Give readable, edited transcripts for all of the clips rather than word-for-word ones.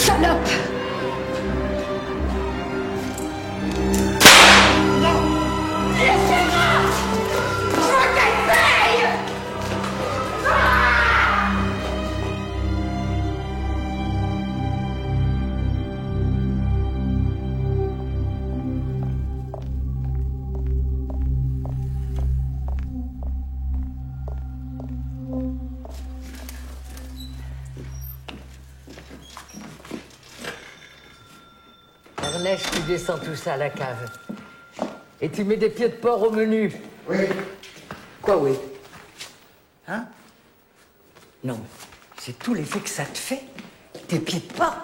Salope! Non! Laissez-moi! Je veux qu'elle paye! Ernest, tu descends tout ça à la cave. Et tu mets des pieds de porc au menu. Oui. Quoi, oui? Hein? Non, c'est tout l'effet que ça te fait. Des pieds de porc.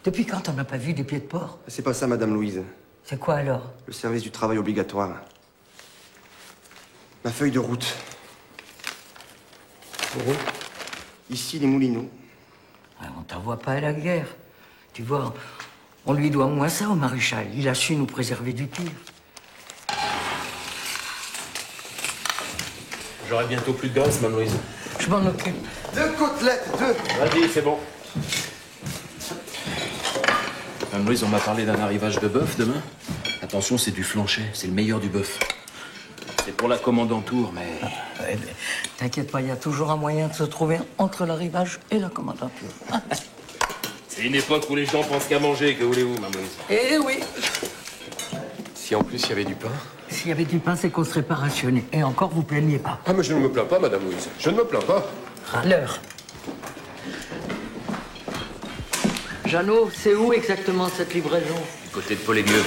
Depuis quand on n'a pas vu des pieds de porc? C'est pas ça, Madame Louise. C'est quoi alors? Le service du travail obligatoire. Ma feuille de route. Ici, les Moulineaux. Ouais, on t'envoie pas à la guerre. Tu vois, on lui doit moins ça au maréchal. Il a su nous préserver du pire. J'aurai bientôt plus de gaz, Mme Louise. Je m'en occupe. 2 côtelettes, 2. Vas-y, c'est bon. Mme Louise, on m'a parlé d'un arrivage de bœuf demain. Attention, c'est du flancher. C'est le meilleur du bœuf. C'est pour la commande en tour, mais... Ouais, t'inquiète pas, il y a toujours un moyen de se trouver entre l'arrivage et la commandature. C'est une époque où les gens pensent qu'à manger. Que voulez-vous, Mme Louise? Eh oui. Si en plus il y avait du pain. S'il y avait du pain, c'est qu'on serait pas rationné. Et encore, vous plaignez pas. Ah mais je ne me plains pas, Madame Louise. Je ne me plains pas. Râleur. Jeannot, c'est où exactement cette livraison? Du côté de Paul-et-Mieux.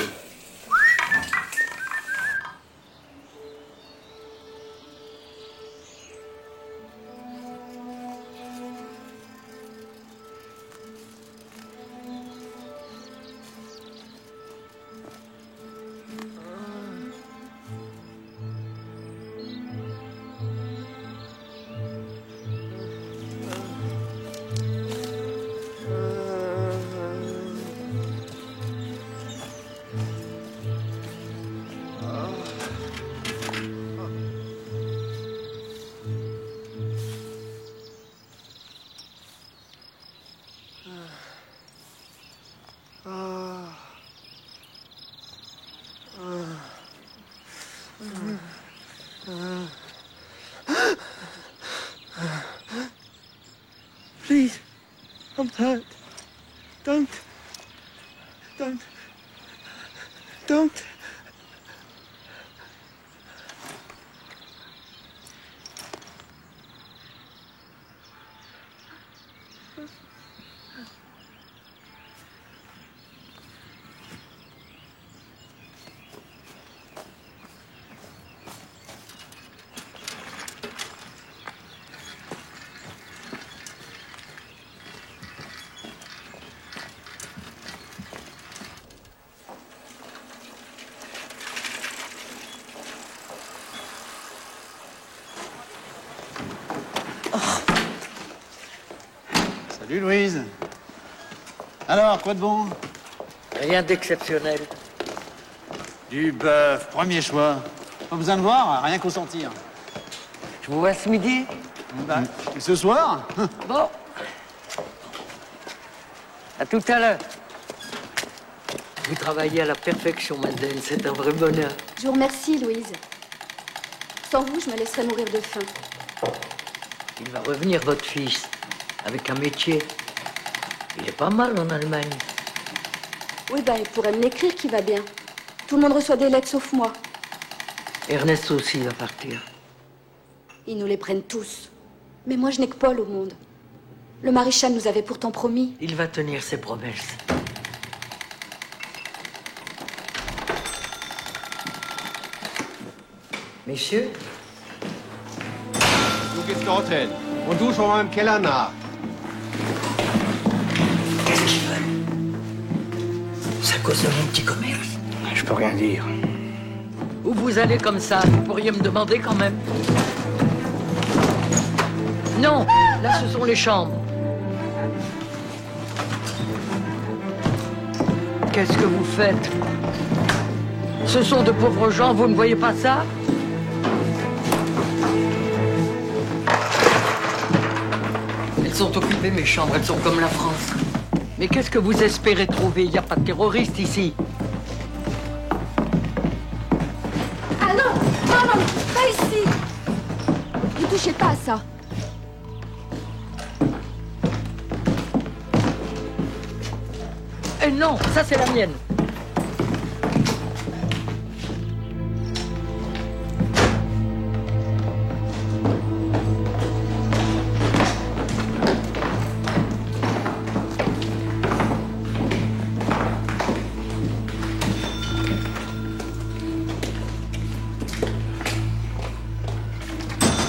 Please, I'm hurt. Don't. Salut Louise. Alors, quoi de bon? Rien d'exceptionnel. Du bœuf, premier choix. Pas besoin de voir, rien qu'au sentir. Je vous vois ce midi? Bah, et ce soir? Bon. À tout à l'heure. Vous travaillez à la perfection, Madeleine. C'est un vrai bonheur. Je vous remercie, Louise. Sans vous, je me laisserais mourir de faim. Il va revenir, votre fils, avec un métier. Il est pas mal en Allemagne. Oui, il pourrait me l'écrire qui va bien. Tout le monde reçoit des lettres sauf moi. Ernest aussi va partir. Ils nous les prennent tous. Mais moi, je n'ai que Paul au monde. Le maréchal nous avait pourtant promis. Il va tenir ses promesses. Messieurs, Du gehst dorthin. Und du schau mal im Keller nach. qu'est-ce qu'ils veulent? C'est à cause de mon petit commerce. Je peux rien dire. Où vous allez comme ça? Vous pourriez me demander quand même. Non, là, ce sont les chambres. Qu'est-ce que vous faites? Ce sont de pauvres gens, vous ne voyez pas ça? Elles sont occupées, mes chambres, elles sont comme la France. Mais qu'est-ce que vous espérez trouver? Il n'y a pas de terroristes ici. Ah non! Non, non, pas ici! Ne touchez pas à ça. Eh non, ça c'est la mienne.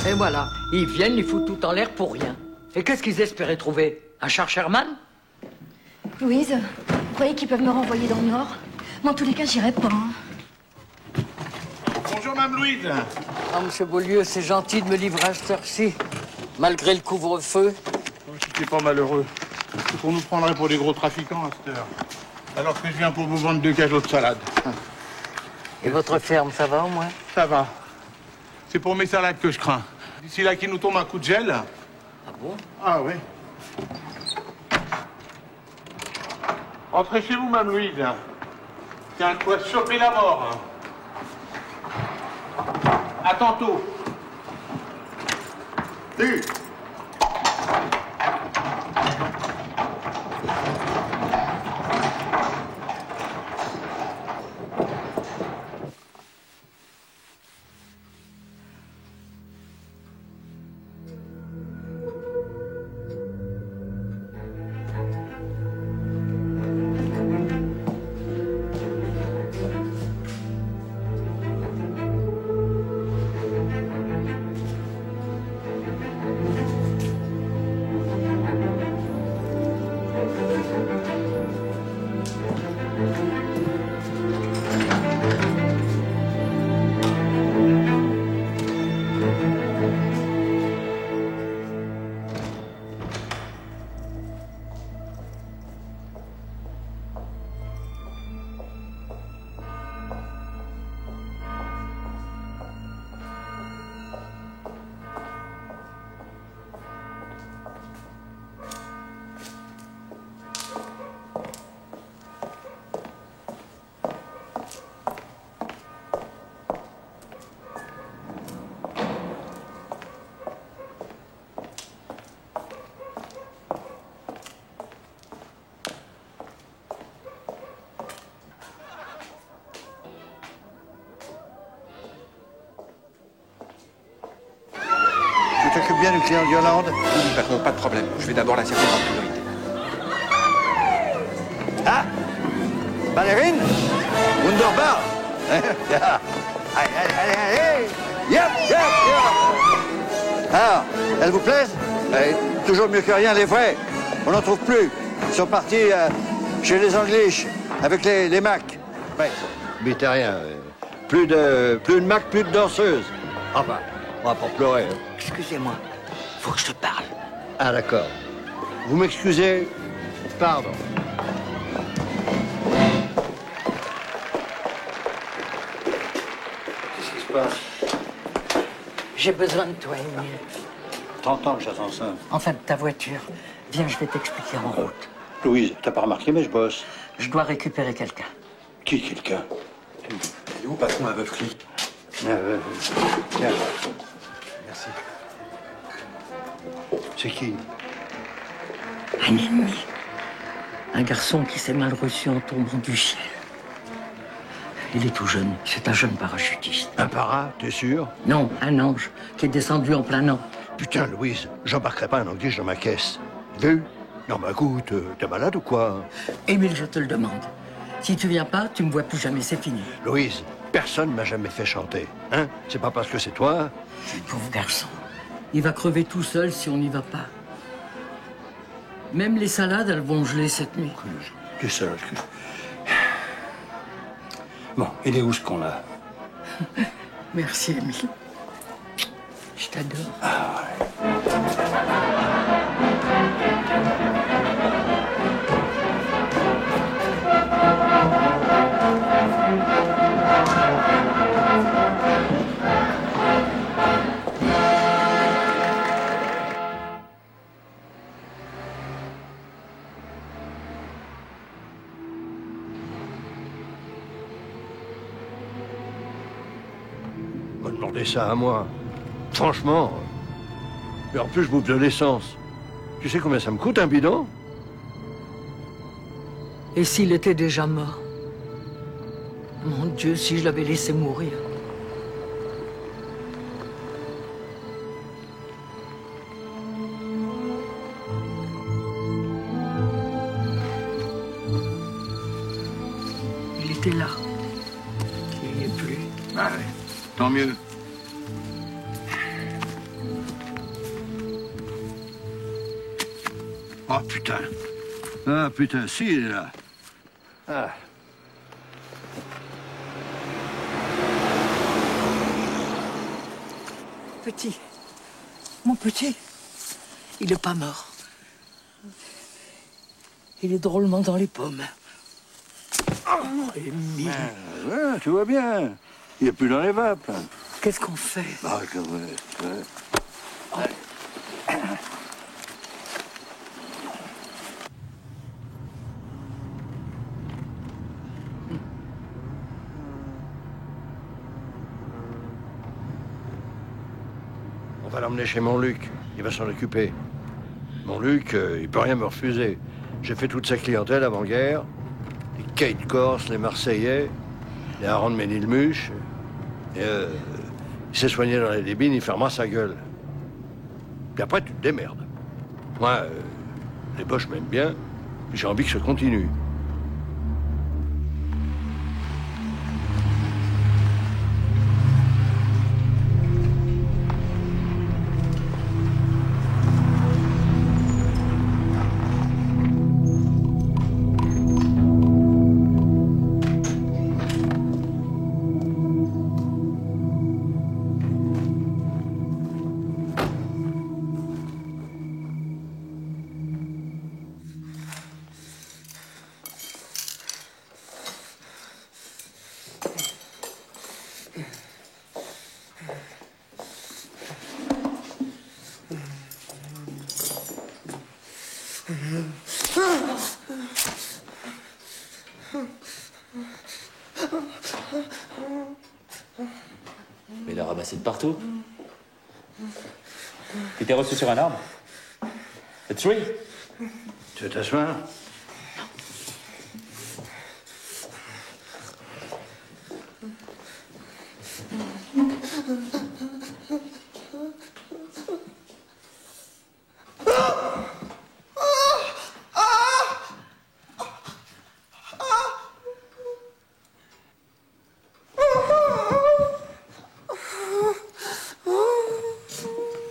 Et voilà, ils viennent, ils foutent tout en l'air pour rien. Et qu'est-ce qu'ils espéraient trouver? Un char Sherman? Louise, vous croyez qu'ils peuvent me renvoyer dans le Nord? Mais en tous les cas, j'irai pas. Hein. Bonjour, Mme Louise. Ah, monsieur Beaulieu, c'est gentil de me livrer à cette heure-ci, malgré le couvre-feu. C'était pas malheureux. C'est qu'on nous prendrait pour des gros trafiquants à cette heure. Alors que je viens pour vous vendre 2 cajots de salade. Et votre ferme, ça va au moins? Ça va. C'est pour mes salades que je crains. D'ici là qu'il nous tombe un coup de gel. Ah bon? Ah oui. Entrez chez vous, Mme Louise. Tiens, de quoi choper la mort. À tantôt. Salut. Tu t'occupes bien du client d'Irlande? Oui, patron, pas de problème. Je vais d'abord la servir en priorité. Ah, ballerine? Wunderbar. Ja. Allez, allez, allez, allez. Yep, yep, yep. Alors, elles vous plaisent? Toujours mieux que rien, les vrais. On n'en trouve plus. Ils sont partis chez les Anglish, avec les Macs. Ouais, mais rien. Plus de Mac, plus de danseuses. Enfin, on va pas pleurer. Hein. Excusez-moi, faut que je te parle. Ah, d'accord. Vous m'excusez? Pardon. Qu'est-ce qui se passe? J'ai besoin de toi, Émile. 30 ans que j'attends ça. Enfin, de ta voiture. Viens, je vais t'expliquer en route. Louise, t'as pas remarqué, mais je bosse. Je dois récupérer quelqu'un. Qui, quelqu'un? Et où, patron, la veuve Cli? Tiens. Merci. C'est qui? Un ennemi. Un garçon qui s'est mal reçu en tombant du ciel. Il est tout jeune. C'est un jeune parachutiste. Un para, t'es sûr? Non, un ange qui est descendu en plein nord. Putain, Louise, j'embarquerai pas un anglais dans ma caisse. Vu? Non, mais écoute, t'es malade ou quoi? Émile, je te le demande. Si tu viens pas, tu me vois plus jamais, c'est fini. Louise, personne m'a jamais fait chanter. Hein? C'est pas parce que c'est toi? Pauvre garçon. Il va crever tout seul si on n'y va pas. Même les salades, elles vont geler cette nuit. Tu sais, bon, il est où ce qu'on-là? Merci, Émile. Je t'adore. Ah ouais. Demandez ça à moi. Franchement. Et en plus, je bouffe de l'essence. Tu sais combien ça me coûte un bidon? Et s'il était déjà mort? Mon Dieu, si je l'avais laissé mourir. Il était là. Il n'y est plus. Allez, tant mieux. Oh putain. Ah putain, si, il est là. Ah. Petit. Mon petit. Il n'est pas mort. Il est drôlement dans les pommes. Oh, Émile. Ouais, tout va bien. Il n'est plus dans les vapes. Qu'est-ce qu'on fait? Ah, ouais. On va l'emmener chez mon Luc. Il va s'en occuper. Mon Luc, il peut rien me refuser. J'ai fait toute sa clientèle avant-guerre. Les Kate Corse, les Marseillais, les Aaron de Ménilmuche. Et il s'est soigné dans les débines, il fermera sa gueule. Puis après, tu te démerdes. Moi, les Boches m'aiment bien. J'ai envie que ça continue. Mais il a ramassé de partout. Tu t'es reçu sur un arbre? A tree? Tu veux t'asseoir?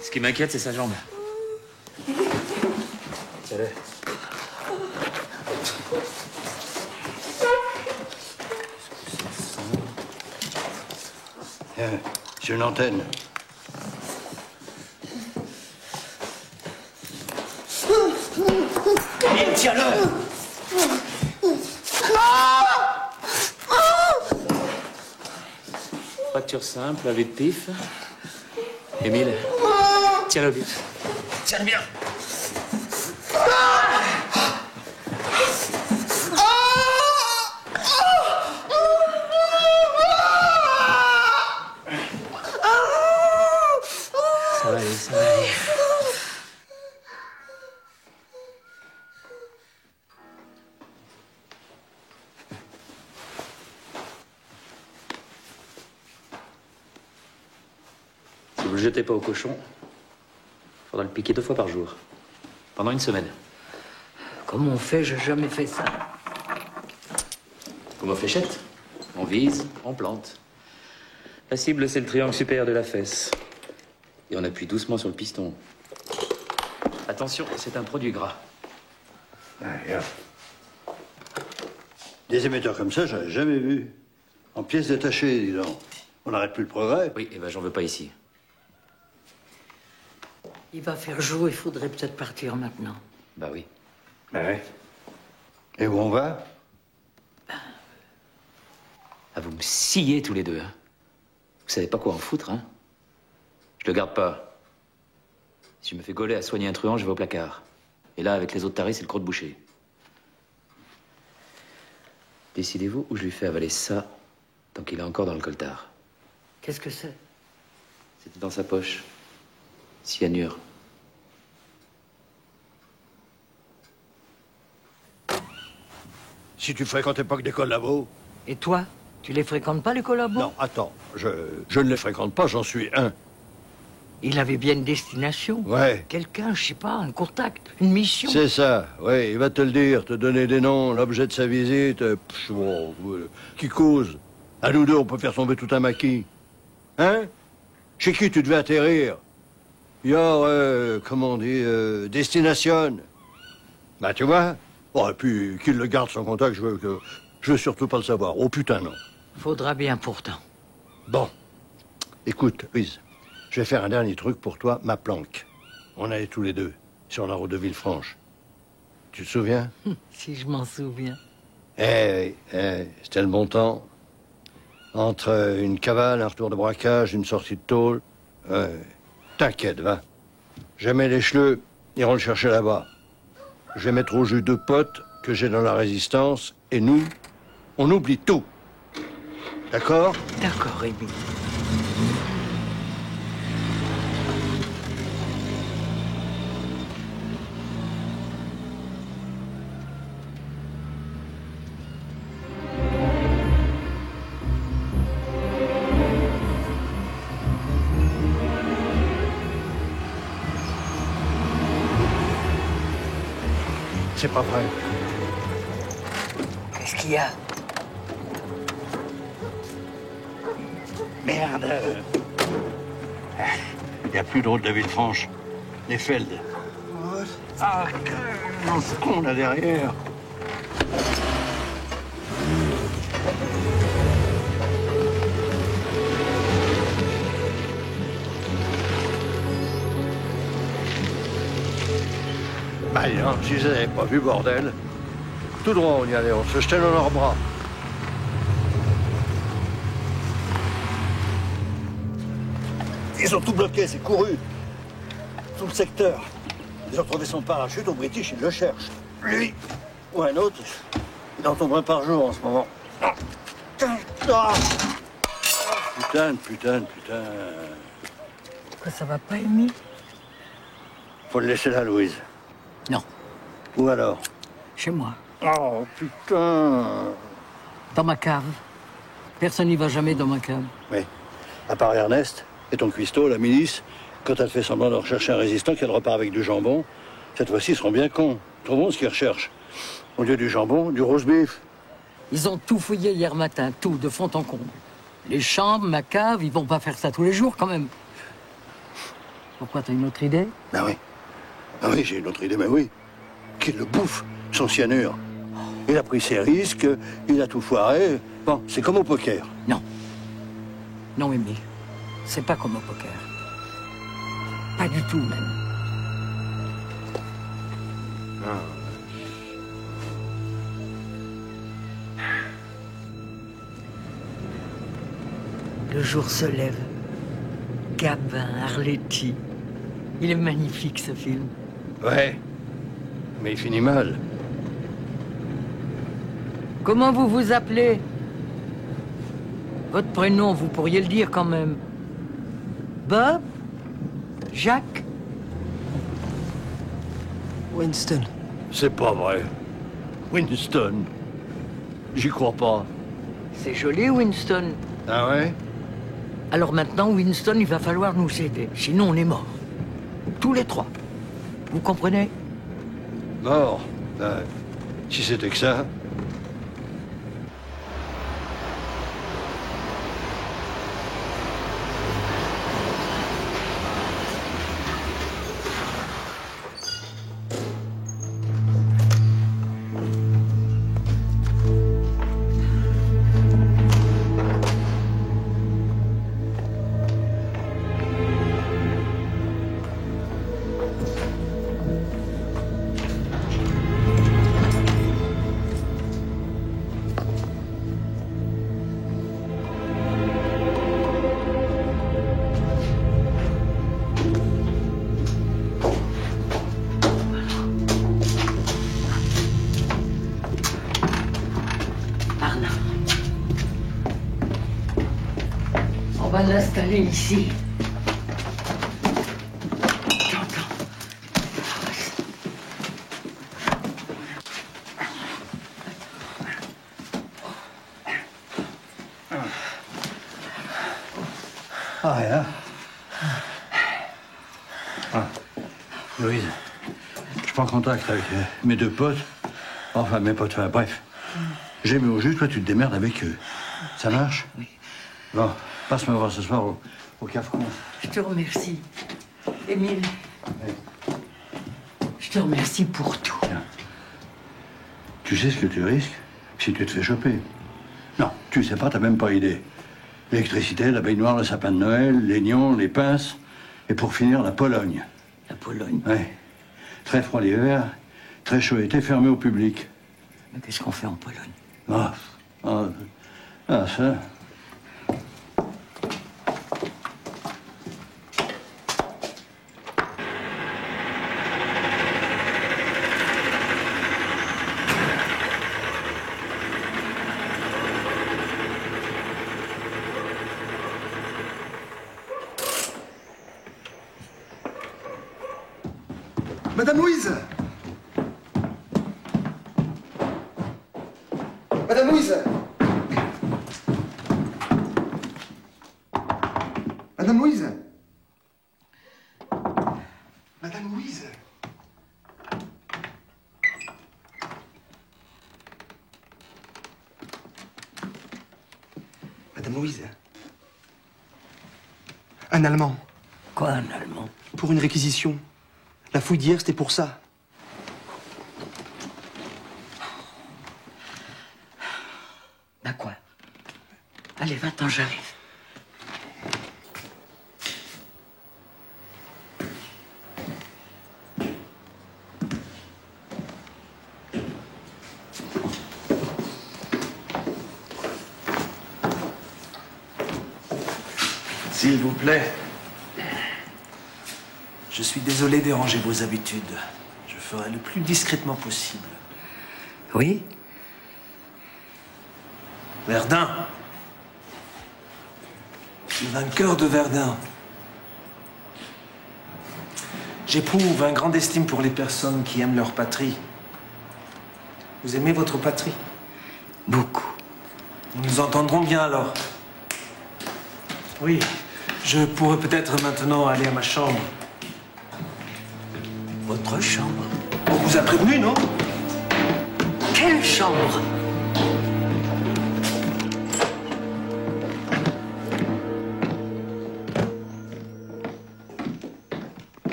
Ce qui m'inquiète, c'est sa jambe. Tiens-le. J'ai une antenne. Tiens-le! Fracture simple, lavé de pif. Émile, tiens-le bien. Tiens-le bien. Ça va aller, ça va aller. Si vous le jetez pas au cochon, il faudra le piquer 2 fois par jour. Pendant une semaine. Comment on fait? J'ai jamais fait ça. Comme aux fléchettes. On vise, on plante. La cible, c'est le triangle supérieur de la fesse. Et on appuie doucement sur le piston. Attention, c'est un produit gras. Des émetteurs comme ça, j'en ai jamais vu. En pièces détachées, dis donc. On n'arrête plus le progrès. Oui, et ben j'en veux pas ici. Il va faire jour, il faudrait peut-être partir maintenant. Bah oui. Ouais. Et où on va? Ah, vous me sciez tous les deux, hein. Vous savez pas quoi en foutre, hein. Je le garde pas. Si je me fais gauler à soigner un truand, je vais au placard. Et là, avec les autres tarés, c'est le croc-de-boucher. Décidez-vous où je lui fais avaler ça tant qu'il est encore dans le coltard. Qu'est-ce que c'est? C'était dans sa poche. Cyanure. Si tu fréquentais pas que des collabos. Et toi, tu les fréquentes pas, les collabos? Non, attends, je ne les fréquente pas, j'en suis un. Il avait bien une destination. Ouais. Quelqu'un, je sais pas, un contact, une mission. C'est ça, oui, il va te le dire, te donner des noms, l'objet de sa visite, qui cause. À nous deux, on peut faire tomber tout un maquis. Hein? Chez qui tu devais atterrir? Your, comment on dit, destination. Bah, tu vois? Oh, et puis, qu'il le garde son contact, je veux surtout pas le savoir. Oh, putain, non. Faudra bien pourtant. Bon. Écoute, Louise, je vais faire un dernier truc pour toi, ma planque. On allait tous les deux, sur la route de Villefranche. Tu te souviens? Si je m'en souviens. C'était le bon temps. Entre une cavale, un retour de braquage, une sortie de tôle. T'inquiète, va. Jamais les cheleux iront le chercher là-bas. Je vais mettre au jus 2 potes que j'ai dans la résistance, et nous, on oublie tout. D'accord? D'accord, Rémi. C'est pas vrai. Qu'est-ce qu'il y a? Merde. Il n'y a plus de route de Villefranche. Les Feld. Ah, ce con là derrière. Bah, non, si je les avais pas vus, bordel. Tout droit, on y allait, on se jetait dans leurs bras. Ils ont tout bloqué, c'est couru. Tout le secteur. Ils ont trouvé son parachute au British, ils le cherchent. Lui, ou un autre, il en tombe un par jour en ce moment. Putain. Pourquoi ça va pas, Amy? Faut le laisser là, Louise. Non. Où alors? Chez moi. Oh, putain. Dans ma cave. Personne n'y va jamais dans ma cave. Oui. À part Ernest et ton cuistot, la milice, quand elle fait semblant de rechercher un résistant, qu'elle repart avec du jambon, cette fois-ci, ils seront bien cons. Trop bon ce qu'ils recherchent. Au lieu du jambon, du roast beef. Ils ont tout fouillé hier matin, tout, de fond en comble. Les chambres, ma cave, ils vont pas faire ça tous les jours, quand même. Pourquoi, t'as une autre idée? Ben oui. Ah oui, j'ai une autre idée, mais oui. Qu'il le bouffe, son cyanure. Il a pris ses risques, il a tout foiré. Bon, c'est comme au poker. Non. Non, Amy. C'est pas comme au poker. Pas du tout, même. Le jour se lève. Gabin, Arletty. Il est magnifique, ce film. Ouais. Mais il finit mal. Comment vous vous appelez? Votre prénom, vous pourriez le dire quand même. Bob? Jacques? Winston. C'est pas vrai. Winston. J'y crois pas. C'est joli, Winston. Ah ouais? Alors maintenant, Winston, il va falloir nous aider. Sinon, on est morts. Tous les trois. Vous comprenez? Mort. Si c'était que ça. On va l'installer ici. Ah, rien. Ah. Louise, je prends contact avec mes deux potes. Enfin, mes potes, enfin, bref. J'ai mis au jus, toi, tu te démerdes avec eux. Ça marche? Oui. Bon, passe me voir ce soir au Cafcon. Je te remercie. Émile. Oui. Je te remercie pour tout. Tiens. Tu sais ce que tu risques si tu te fais choper? Non, tu sais pas, t'as même pas idée. L'électricité, la baignoire, le sapin de Noël, les nions, les pinces, et pour finir, la Pologne. La Pologne? Oui. Très froid l'hiver, très chaud été, fermé au public. Mais qu'est-ce qu'on fait en Pologne? Ça... Madame Louise! Madame Louise! Madame Louise! Madame Louise! Madame Louise. Un Allemand. Quoi, un Allemand? Pour une réquisition. La fouille d'hier, c'était pour ça. Ben quoi? Allez, va-t'en, j'arrive. S'il vous plaît. Je suis désolé de déranger vos habitudes. Je ferai le plus discrètement possible. Oui? Verdun. Le vainqueur de Verdun. J'éprouve un grand estime pour les personnes qui aiment leur patrie. Vous aimez votre patrie? Beaucoup. Nous nous entendrons bien alors. Oui, je pourrais peut-être maintenant aller à ma chambre. Votre chambre? On vous a prévenu, non? Quelle chambre?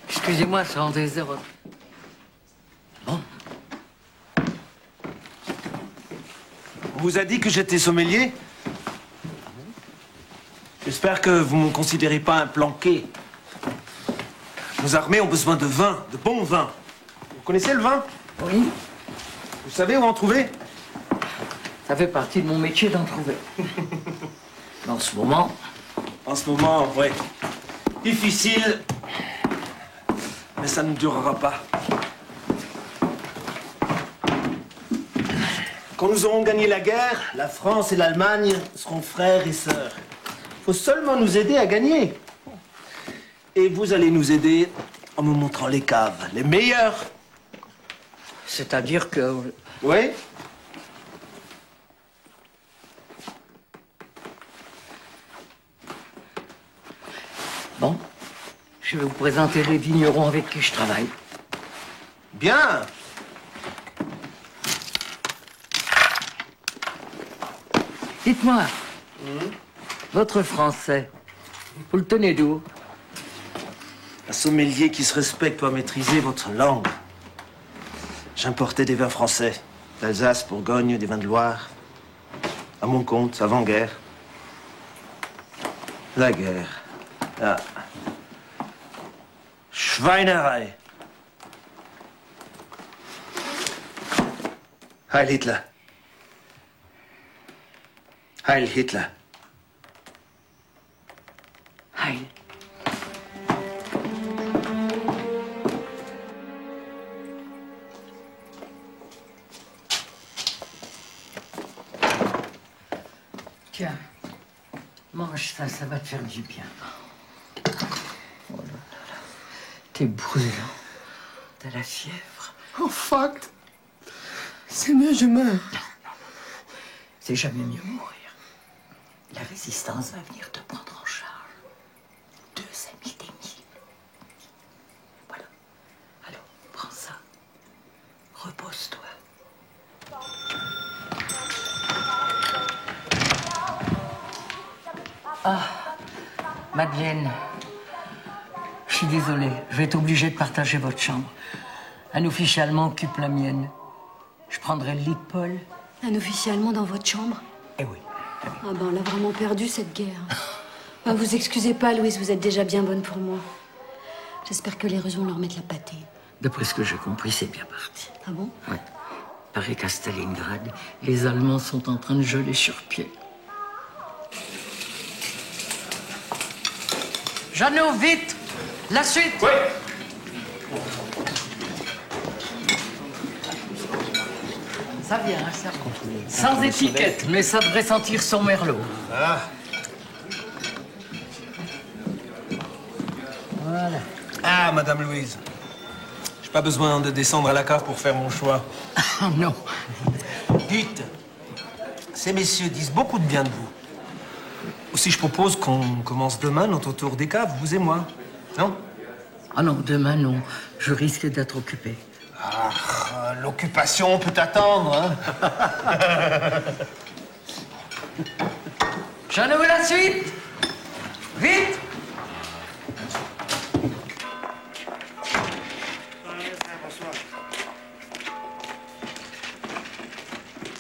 Excusez-moi, ça rend des heures. Bon. On vous a dit que j'étais sommelier? J'espère que vous ne me considérez pas un planqué. Nos armées ont besoin de vin, de bon vin. Vous connaissez le vin? Oui. Vous savez où en trouver? Ça fait partie de mon métier d'en trouver. En ce moment... En ce moment, ouais. Difficile. Mais ça ne durera pas. Quand nous aurons gagné la guerre, la France et l'Allemagne seront frères et sœurs. Il faut seulement nous aider à gagner. Et vous allez nous aider en me montrant les caves, les meilleures. C'est-à-dire que... Oui? Bon, je vais vous présenter les vignerons avec qui je travaille. Bien. Dites-moi, votre français, vous le tenez d'où? Un sommelier qui se respecte doit maîtriser votre langue. J'importais des vins français, d'Alsace, Bourgogne, des vins de Loire. À mon compte, avant-guerre. La guerre. Ah. Schweinerei. Heil Hitler. Heil Hitler. Heil. Tiens, mange ça, ça va te faire du bien. Oh là là là. T'es brûlant. T'as la fièvre. Oh, fuck! C'est mieux, je meurs. C'est jamais mieux mourir. La résistance va venir te prendre en charge. repose-toi. Ah, Madeleine, je suis désolée, je vais être obligée de partager votre chambre. Un officier allemand occupe la mienne. Je prendrai le lit de Paul. Un officier allemand dans votre chambre? Eh oui. Ah ben, on l'a vraiment perdu, cette guerre. Ah, vous excusez pas, Louise, vous êtes déjà bien bonne pour moi. J'espère que les Russes vont leur mettre la pâtée. D'après ce que j'ai compris, c'est bien parti. Ah bon? Ouais. Paraît qu'à Stalingrad, les Allemands sont en train de geler sur pied. Jeannot, vite! La suite! Oui. Ça vient, hein, ça. Sans étiquette, mais ça devrait sentir son merlot. Ah. Voilà. Ah, Madame Louise. J'ai pas besoin de descendre à la cave pour faire mon choix. Ah non. Dites, ces messieurs disent beaucoup de bien de vous. Aussi, je propose qu'on commence demain notre tour des caves, vous et moi. Non? Ah non, demain, non. Je risque d'être occupé. Ah, l'occupation peut attendre, hein? Jeannot, la suite! Vite!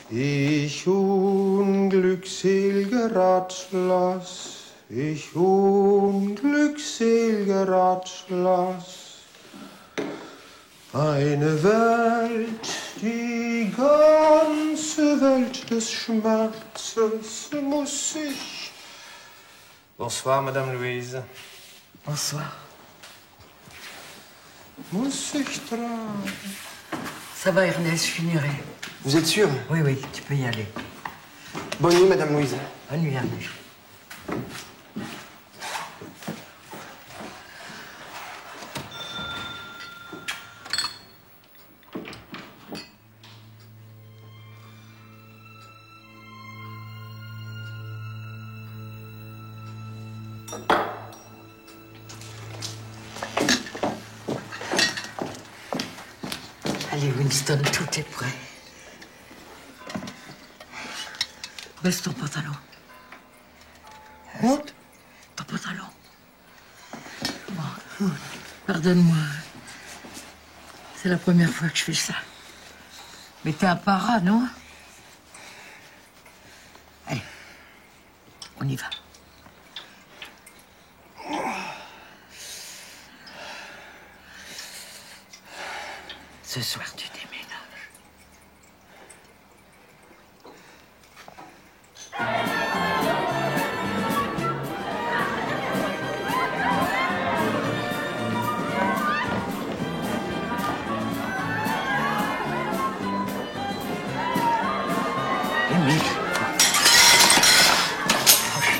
Ich unglückselger Ratschloss, ich unglückselger Ratschloss. Eine Welt, die ganze Welt des Schmerzes muss ich. Bonsoir, Madame Louise. Bonsoir. Muss ich tragen. Ça va, Ernest, je finirai. Vous êtes sûr? Oui, oui, tu peux y aller. Bonne nuit, Madame Louise. Bonne nuit, Ernest. Allez, Winston, tout est prêt. Baisse ton pantalon. What? Ton pantalon. Bon, pardonne-moi. C'est la première fois que je fais ça. Mais t'es un para, non? Allez, on y va. Ce soir, tu déménages.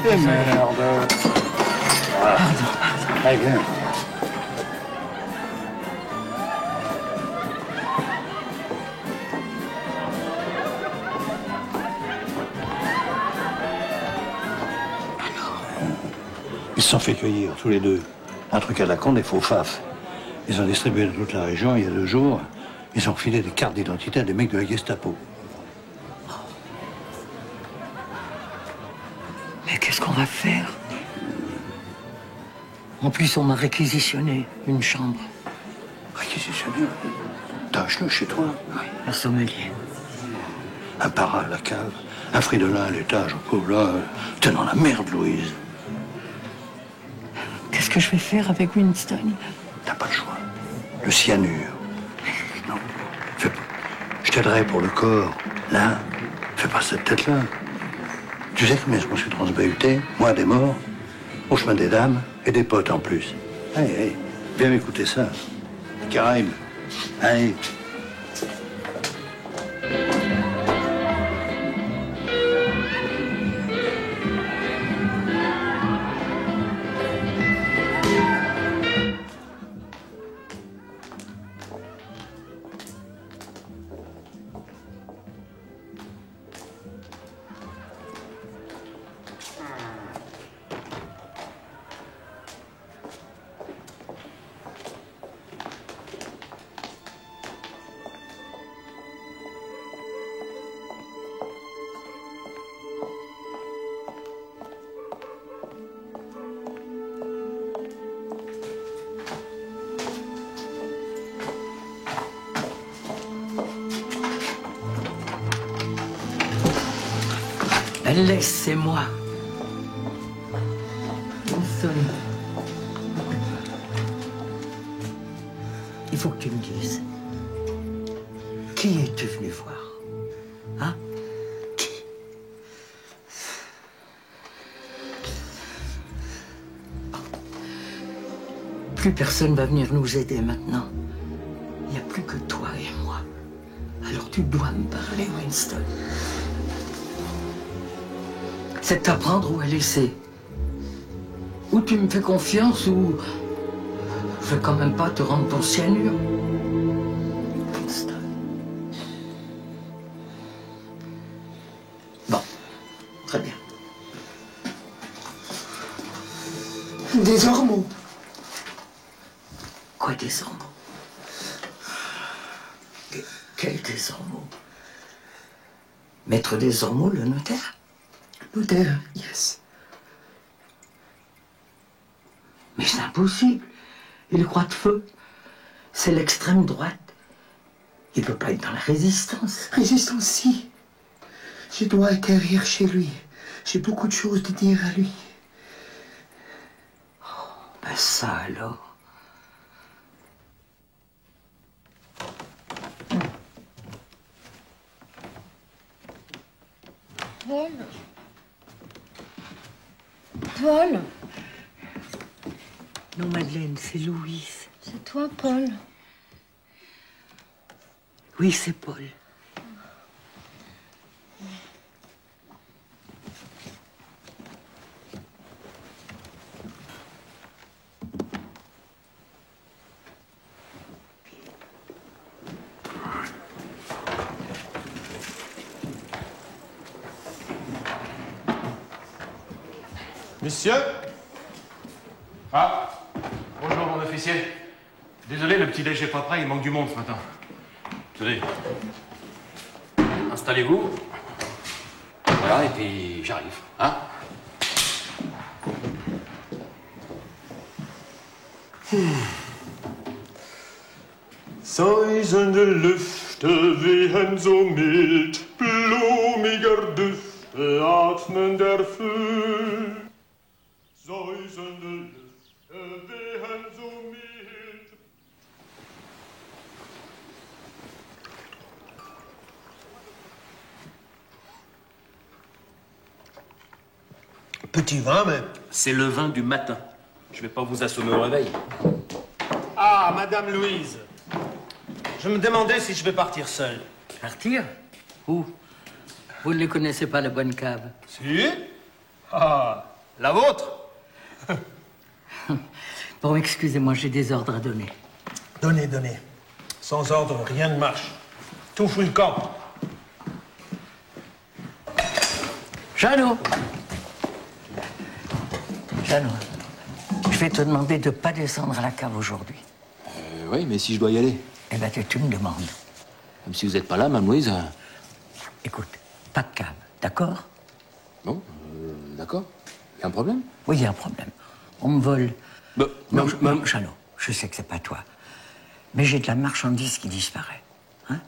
Eh merde. Pardon. Allez, viens. Ils se sont fait cueillir, tous les deux. Un truc à la con, des faux faf. Ils ont distribué dans toute la région il y a 2 jours. Ils ont refilé des cartes d'identité à des mecs de la Gestapo. Mais qu'est-ce qu'on va faire? En plus, on m'a réquisitionné une chambre. Réquisitionné? Tâche-le chez toi. Oui, un sommelier. Un para à la cave, un fridolin à l'étage. Oh, pauvre là, t'es dans la merde, Louise. Qu'est-ce que je vais faire avec Winston? T'as pas le choix. Le cyanure. Non. Je t'aiderai pour le corps. Là, fais pas cette tête-là. Tu sais combien je m'en suis transbahuté? Moi, des morts, au chemin des dames et des potes en plus. Allez, allez, viens m'écouter ça. Karim, allez. Laissez-moi. Winston. Il faut que tu me dises. Qui es-tu venu voir? Hein? Qui? Plus personne va venir nous aider maintenant. Il n'y a plus que toi et moi. Alors tu dois me parler, Winston. C'est t'apprendre ou à laisser. Ou tu me fais confiance ou je vais quand même pas te rendre ton cyanure. Winston. Bon, très bien. Des hormones. Quoi des hormones? Quel des hormones? Maître des hormones, le notaire? Notaire, yes. Mais c'est impossible. Il croit de feu. C'est l'extrême droite. Il peut pas être dans la résistance. Résistance, si. Je dois atterrir chez lui. J'ai beaucoup de choses à dire à lui. Ben ça alors. Paul. Paul. Non, Madeleine, c'est Louise. C'est toi, Paul. Oui, c'est Paul. Monsieur? Ah, bonjour mon officier. Désolé, le petit déj est pas prêt, il manque du monde ce matin. Tenez. Installez-vous. Voilà, et puis j'arrive, hein? Säusende Lüfte wehen so mild, blumiger Düfte atmen der Fühl. Säusende Lüfte wehen so mild. Petit vin, mais... C'est le vin du matin. Je vais pas vous assommer au réveil. Ah, Madame Louise. Je me demandais si je vais partir seul. Partir? Où? Vous ne les connaissez pas, la bonne cave? Si? Ah, la vôtre? Bon, excusez-moi, j'ai des ordres à donner. Donnez, donnez. Sans ordre, rien ne marche. Tout fout le camp. Jeannot! Jeannot, je vais te demander de ne pas descendre à la cave aujourd'hui. Oui, mais si je dois y aller. Eh bien, tu me demandes. Même si vous n'êtes pas là, Mme Louise. Écoute, pas de cave, d'accord? Bon, d'accord. Il y a un problème? Oui, il y a un problème. On me vole. Bah, non, Jeannot, je sais que c'est pas toi. Mais j'ai de la marchandise qui disparaît. Hein?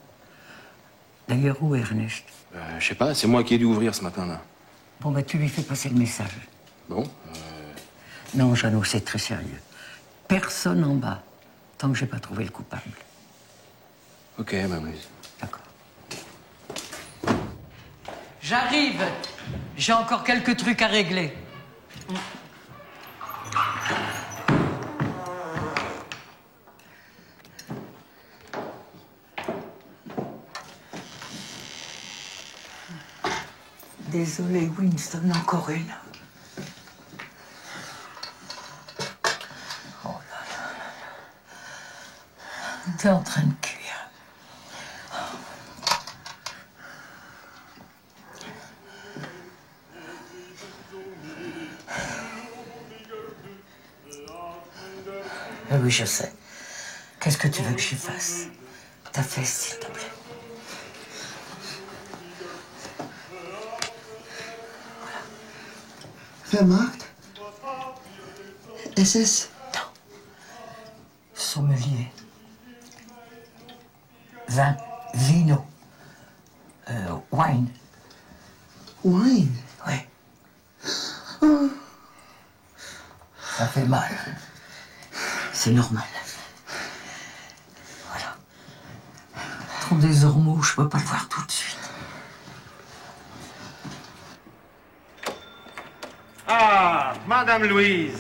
D'ailleurs, où est Ernest? Je sais pas, c'est moi qui ai dû ouvrir ce matin, là. Bon, bah, tu lui fais passer le message. Bon, Non, Jeannot, c'est très sérieux. Personne en bas, tant que j'ai pas trouvé le coupable. Ok, Mme Louise. D'accord. J'arrive. J'ai encore quelques trucs à régler. Désolé, Winston, encore une. Oh là là là là. T'es en train de cuire. Ah oui, je sais. Qu'est-ce que tu veux que j'y fasse? Ta fesse, s'il te plaît. Vermarkt? SS? Non. Sommelier. Vin. Vino. Wine. Wine? c'est normal. Voilà. Trop des hormones, je peux pas le voir tout de suite. Ah, Madame Louise.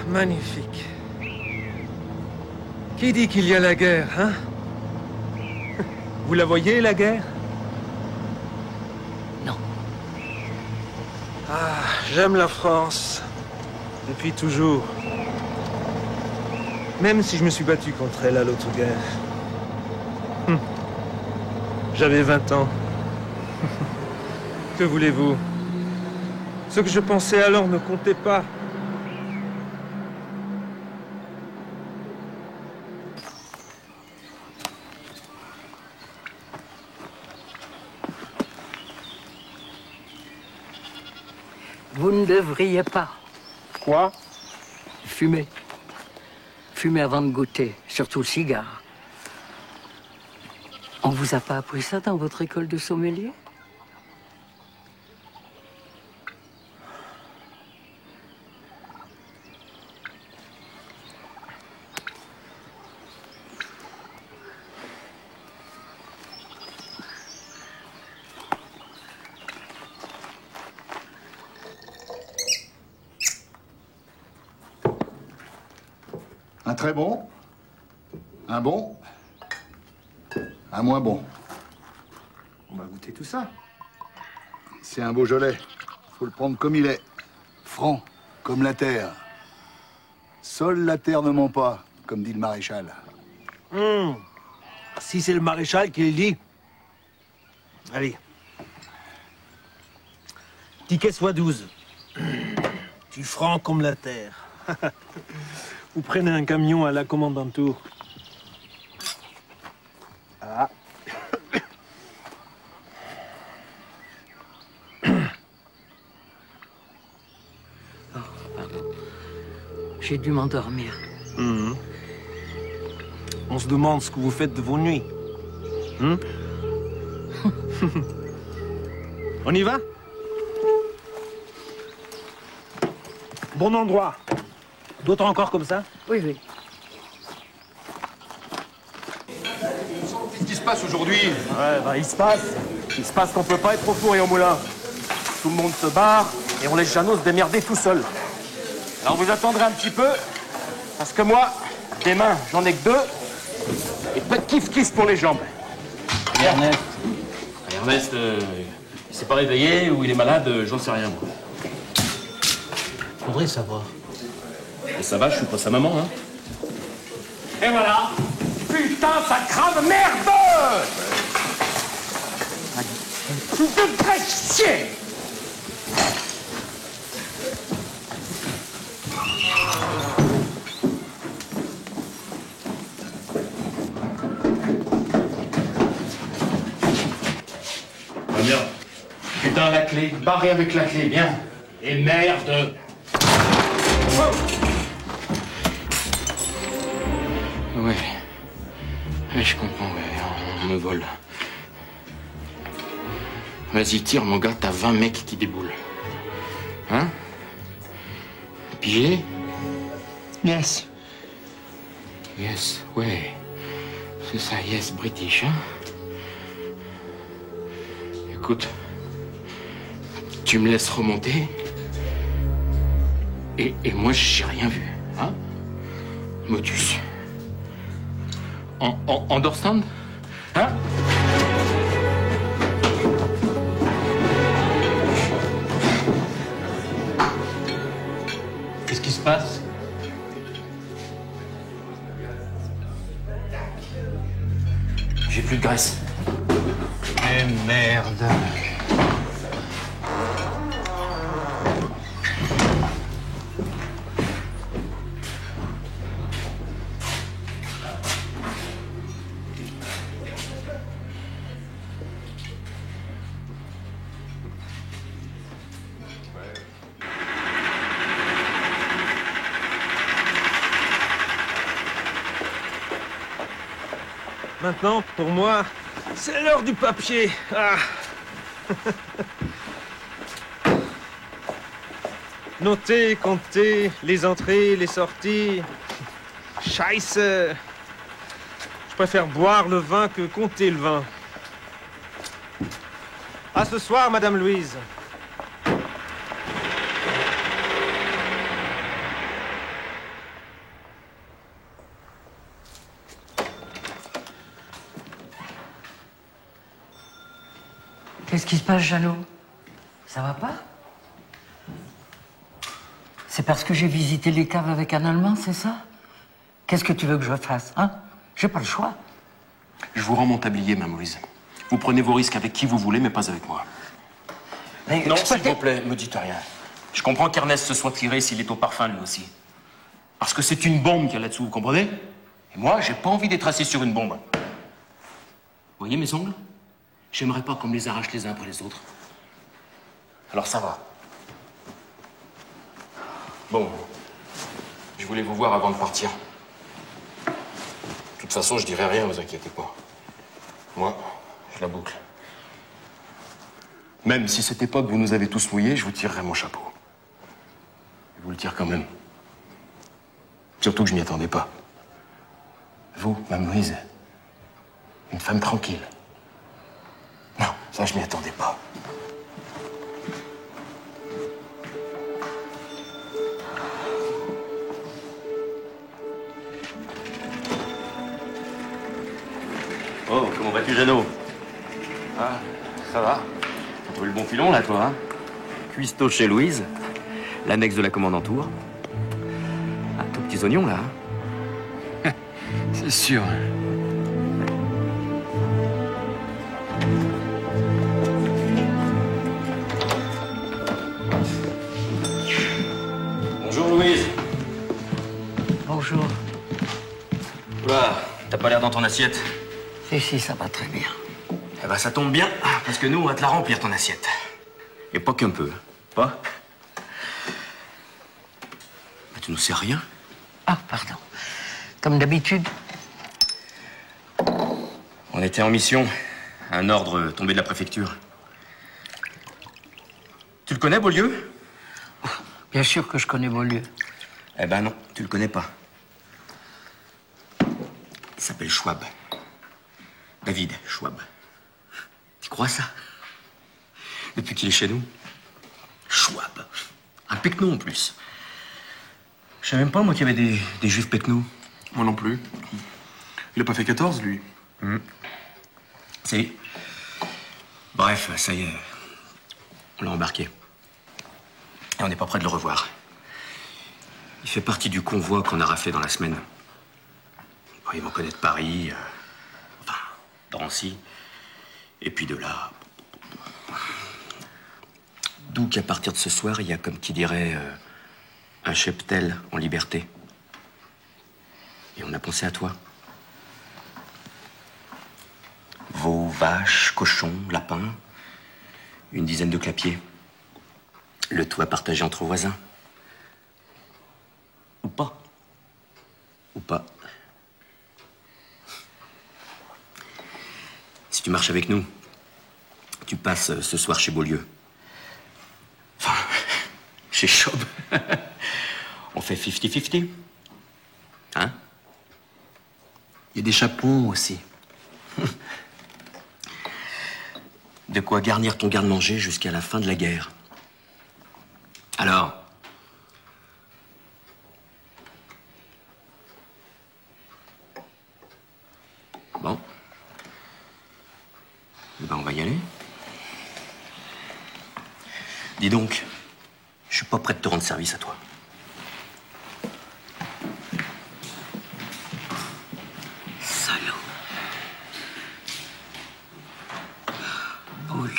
Magnifique. Qui dit qu'il y a la guerre, hein? Vous la voyez, la guerre? Non. Ah, j'aime la France. Depuis toujours. Même si je me suis battu contre elle à l'autre guerre. J'avais 20 ans. Que voulez-vous? Ce que je pensais alors ne comptait pas. Vous ne devriez pas. Quoi? Fumer. Fumer avant de goûter, surtout le cigare. On vous a pas appris ça dans votre école de sommelier? Un très bon, un bon, un moins bon. On va goûter tout ça. C'est un Beaujolais. Faut le prendre comme il est. Franc, comme la terre. Seule la terre ne ment pas, comme dit le maréchal. Si c'est le maréchal qui le dit. Allez. Ticket soit 12. Du franc comme la terre. Vous prenez un camion à la Commandantour. Ah. Oh, pardon. J'ai dû m'endormir. On se demande ce que vous faites de vos nuits. On y va? Bon endroit. D'autres encore comme ça? Oui, oui. Qu'est-ce qui se passe aujourd'hui? Ouais, bah, il se passe qu'on peut pas être au four et au moulin. Tout le monde se barre et on laisse Jeannot se démerder tout seul. Alors vous attendrez un petit peu, parce que moi, des mains, j'en ai que 2, et pas de kiff-kiff pour les jambes. Et Ernest? Ernest, il s'est pas réveillé ou il est malade, j'en sais rien, moi. Faudrait savoir. Et ça va, je suis pas sa maman, hein. Et voilà. Putain, ça crame merde! Tu devrais chier! Ah merde. Putain, la clé. Barré avec la clé, bien. Et merde. Ouais. Ouais, je comprends, ouais. On me vole. Vas-y, tire, mon gars, t'as 20 mecs qui déboulent. Hein? Pigé? Yes. Yes, ouais. C'est ça, yes, British, hein? Écoute, tu me laisses remonter. Et moi, j'ai rien vu, hein? Motus. Understand? Hein? Qu'est-ce qui se passe? J'ai plus de graisse. Mais merde. Maintenant, pour moi, c'est l'heure du papier. Ah. Noter, compter, les entrées, les sorties. Scheisse. Je préfère boire le vin que compter le vin. À ce soir, Madame Louise. Qu'est-ce qui se passe, Jeannot? Ça va pas? C'est parce que j'ai visité les caves avec un Allemand, c'est ça? Qu'est-ce que tu veux que je fasse, hein? J'ai pas le choix. Je vous rends mon tablier, Mme Louise. Vous prenez vos risques avec qui vous voulez, mais pas avec moi. Mais non, s'il vous plaît, me dites rien. Je comprends qu'Ernest se soit tiré s'il est au parfum, lui aussi. Parce que c'est une bombe qu'il y a là-dessous, vous comprenez? Et moi, j'ai pas envie d'être assis sur une bombe. Vous voyez mes ongles? J'aimerais pas qu'on me les arrache les uns après les autres. Alors ça va. Bon, je voulais vous voir avant de partir. De toute façon, je dirai rien, vous inquiétez pas. Moi, je la boucle. Même si cette époque vous nous avez tous mouillés, je vous tirerai mon chapeau. Je vous le tire quand même. Surtout que je m'y attendais pas. Vous, Mme Louise, une femme tranquille. Non, ça, je m'y attendais pas. Oh, comment vas-tu, Jeannot? Ah, ça va. T'as trouvé le bon filon, là, toi, hein? Cuistot chez Louise, l'annexe de la commande en tour. Ah, tout petits oignons, là, hein? C'est sûr. Bonjour, Louise. Bonjour. Oula, t'as pas l'air dans ton assiette? Si, ça va très bien. Eh ben, ça tombe bien, parce que nous, on va te la remplir, ton assiette. Et pas qu'un peu. Pas? Mais tu nous sais rien? Ah, pardon. Comme d'habitude. On était en mission. Un ordre tombé de la préfecture. Tu le connais, Beaulieu? Bien sûr que je connais Beaulieu. Eh ben non, tu le connais pas. Il s'appelle Schwab. David Schwab. Tu crois ça? Depuis qu'il est chez nous? Schwab. Un pecno en plus. Je savais même pas, moi, qu'il y avait des juifs pecnos. Moi non plus. Il a pas fait 14, lui. Si. Bref, ça y est. On l'a embarqué. Et on n'est pas près de le revoir. Il fait partie du convoi qu'on a raflé dans la semaine. Bon, ils vont connaître Paris, enfin, Drancy. Et puis de là... D'où qu'à partir de ce soir, il y a, comme qui dirait, un cheptel en liberté. Et on a pensé à toi. Veaux, vaches, cochons, lapins, une dizaine de clapiers. Le toit partagé entre voisins. Ou pas. Ou pas. Si tu marches avec nous, tu passes ce soir chez Beaulieu. Enfin, chez Schob. On fait 50-50. Hein? Il y a des chapons aussi. De quoi garnir ton garde-manger jusqu'à la fin de la guerre. Alors? Bon. Eh ben, on va y aller. Dis donc, je suis pas prêt de te rendre service à toi. Salaud. Beaulieu.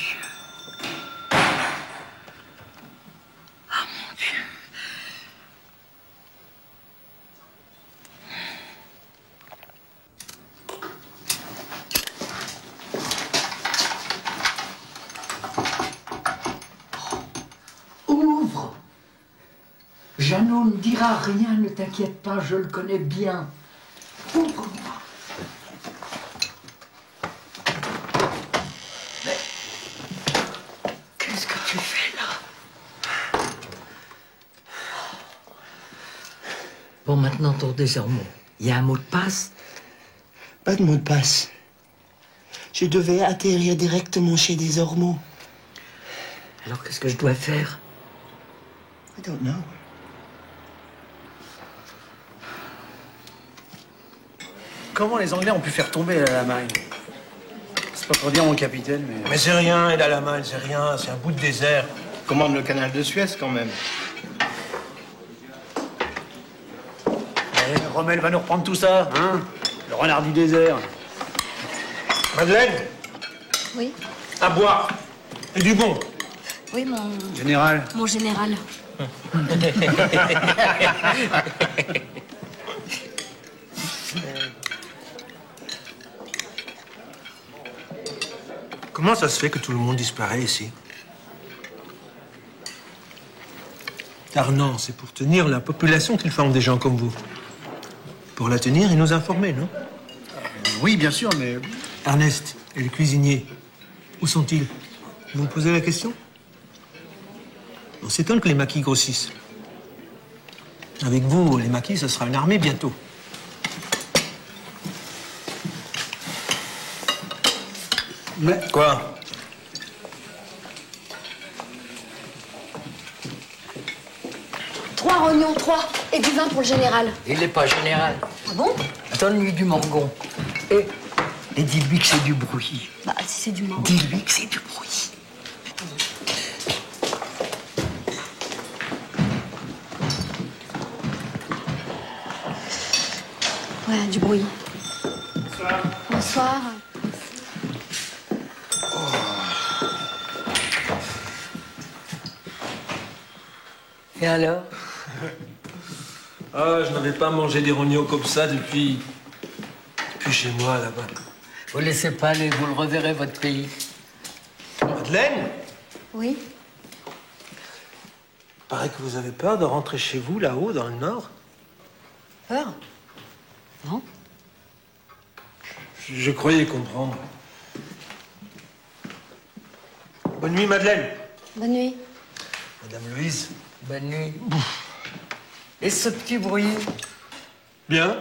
Ah, mon Dieu. Ouvre! Jeannot ne dira rien, ne t'inquiète pas, je le connais bien. Ouvre-moi. Bon, maintenant, ton Desormeaux. Il y a un mot de passe? Pas de mot de passe. Je devais atterrir directement chez Desormeaux. Alors, qu'est-ce que je dois faire? I don't know. Comment les Anglais ont pu faire tomber l'Allemagne? C'est pas pour dire, mon capitaine, mais... Mais c'est rien, et l'Allemagne, c'est rien, c'est un bout de désert. Commande le canal de Suez, quand même. Eh, Rommel va nous reprendre tout ça, hein? Le renard du désert. Madeleine, Oui. à boire. Et du bon. Oui, mon... Général. Mon général. Comment ça se fait que tout le monde disparaît ici? Car non, c'est pour tenir la population qu'ils forment des gens comme vous. Pour la tenir et nous informer, non? Oui, bien sûr, mais... Ernest et les cuisiniers, où sont-ils? Vous me posez la question? On s'étonne que les maquis grossissent. Avec vous, les maquis, ce sera une armée bientôt. Mais... Quoi? Trois rognons, 3. Et du vin pour le général. Il n'est pas général. Ah bon? Donne-lui du morgon. Et dis-lui que c'est du bruit. Bah, si c'est du morgon. Dis-lui que c'est du bruit. Ouais, du bruit. Bonsoir. Bonsoir. Et alors? Ah, je n'avais pas mangé des rognons comme ça depuis chez moi, là-bas. Vous laissez pas aller, vous le reverrez, votre pays. Madeleine, Oui. paraît que vous avez peur de rentrer chez vous, là-haut, dans le Nord. Peur? Non. Je croyais comprendre. Bonne nuit, Madeleine. Bonne nuit. Madame Louise. Bonne nuit. Et ce petit bruit? Bien.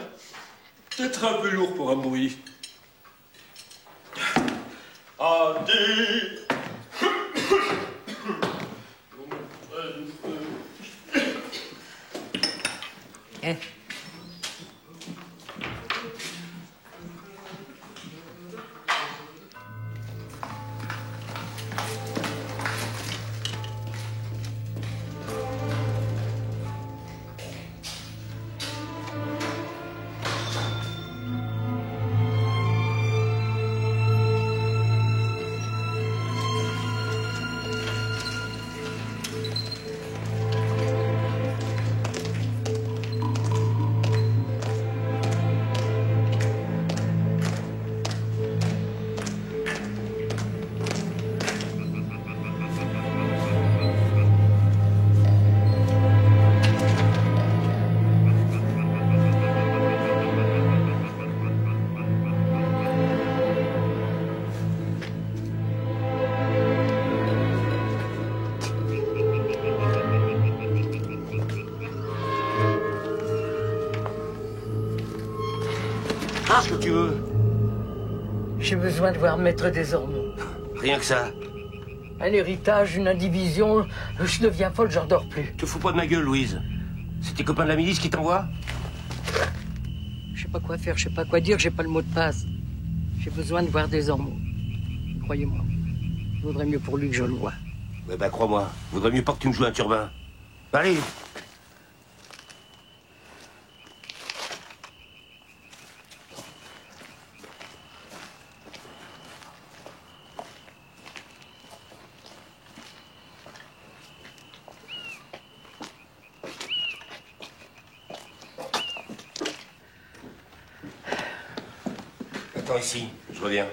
Peut-être un peu lourd pour un bruit. Eh. Qu'est-ce que tu veux? J'ai besoin de voir Maître Desormeaux. Rien que ça. Un héritage, une indivision, je deviens folle, j'en dors plus. Te fous pas de ma gueule, Louise. C'est tes copains de la milice qui t'envoient? Je sais pas quoi faire, je sais pas quoi dire, j'ai pas le mot de passe. J'ai besoin de voir Desormeaux. Croyez-moi. Il vaudrait mieux pour lui que je le vois. Ouais, bah crois-moi, vaudrait mieux pas que tu me joues un turbin. Allez. Attends ici, je reviens.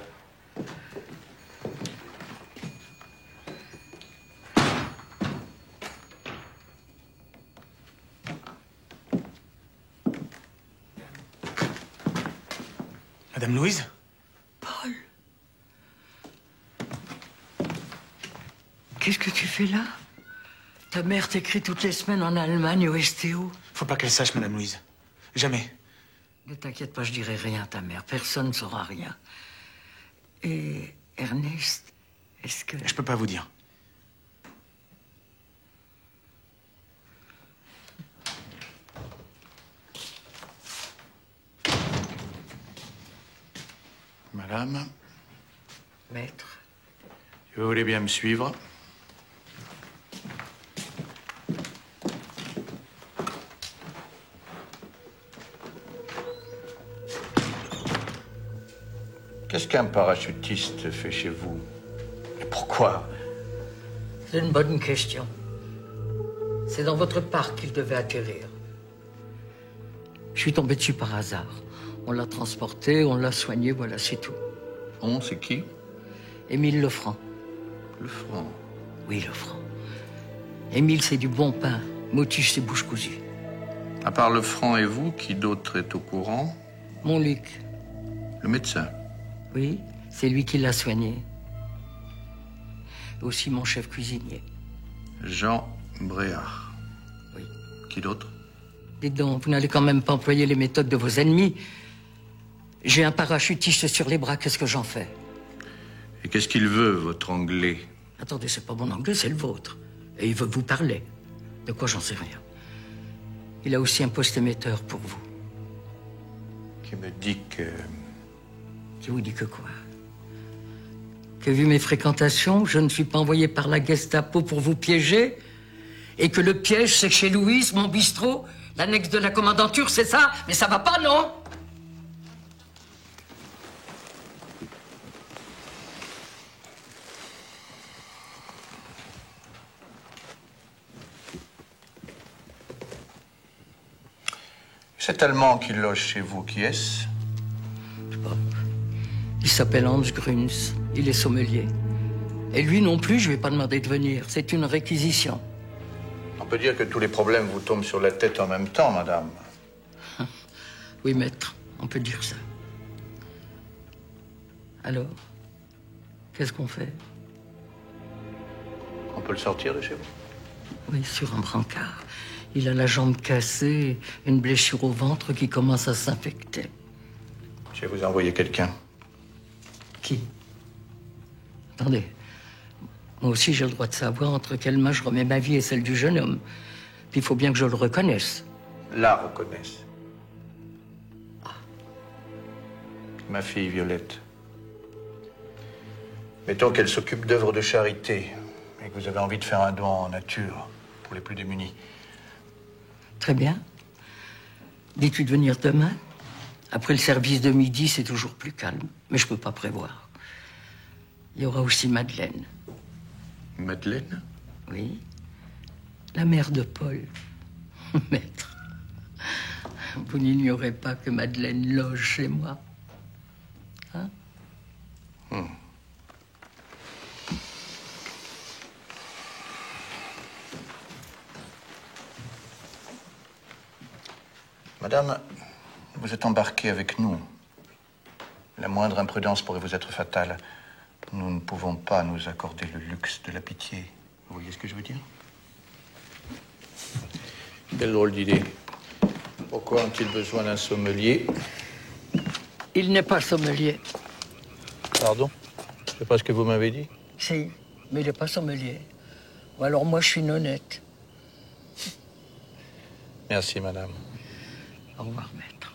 Madame Louise? Paul. Qu'est-ce que tu fais là? Ta mère t'écrit toutes les semaines en Allemagne au STO. Faut pas qu'elle sache, Madame Louise. Jamais. Ne t'inquiète pas, je dirai rien à ta mère. Personne ne saura rien. Et Ernest, est-ce que... Je peux pas vous dire. Madame, Maître. si vous voulez bien me suivre. Qu'est-ce qu'un parachutiste fait chez vous? Et pourquoi? C'est une bonne question. C'est dans votre parc qu'il devait atterrir. Je suis tombé dessus par hasard. On l'a transporté, on l'a soigné, voilà, c'est tout. On, c'est qui? Émile Lefranc. Lefranc? Oui, Lefranc. Émile, c'est du bon pain. Motiche, c'est bouche cousue. À part Lefranc et vous, qui d'autre est au courant? Mon Luc. Le médecin? Oui, c'est lui qui l'a soigné. Aussi mon chef cuisinier. Jean Bréard. Oui. Qui d'autre? Dites donc, vous n'allez quand même pas employer les méthodes de vos ennemis. J'ai un parachutiste sur les bras, qu'est-ce que j'en fais? Et qu'est-ce qu'il veut, votre anglais? Attendez, c'est pas mon anglais, c'est le vôtre. Et il veut vous parler. De quoi, j'en sais rien. Il a aussi un poste émetteur pour vous. Qui me dit que... Qui vous dit que quoi? Que vu mes fréquentations, je ne suis pas envoyé par la Gestapo pour vous piéger? Et que le piège, c'est chez Louise, mon bistrot, l'annexe de la commandanture, c'est ça? Mais ça va pas, non? Cet Allemand qui loge chez vous, qui est-ce? Je sais pas. Il s'appelle Hans Grüns. Il est sommelier. Et lui non plus, je vais pas demander de venir. C'est une réquisition. On peut dire que tous les problèmes vous tombent sur la tête en même temps, madame. Oui, maître, on peut dire ça. Alors, qu'est-ce qu'on fait? On peut le sortir de chez vous? Oui, sur un brancard. Il a la jambe cassée, une blessure au ventre qui commence à s'infecter. Je vais vous envoyer quelqu'un. Qui? Attendez. Moi aussi, j'ai le droit de savoir entre quelles mains je remets ma vie et celle du jeune homme. Puis il faut bien que je le reconnaisse. La reconnaisse. Ma fille Violette. Mettons qu'elle s'occupe d'œuvres de charité et que vous avez envie de faire un don en nature pour les plus démunis. Très bien. Dis-tu de venir demain? Après le service de midi, c'est toujours plus calme. Mais je peux pas prévoir. Il y aura aussi Madeleine. Madeleine? Oui. La mère de Paul. Maître, vous n'ignorez pas que Madeleine loge chez moi. Hein? Madame, vous êtes embarquée avec nous. La moindre imprudence pourrait vous être fatale. Nous ne pouvons pas nous accorder le luxe de la pitié. Vous voyez ce que je veux dire? Quelle drôle d'idée. Pourquoi ont-ils besoin d'un sommelier? Il n'est pas sommelier. Pardon? C'est pas ce que vous m'avez dit? Si, mais il n'est pas sommelier. Ou alors moi, je suis honnête. Merci, madame. Au revoir, maître.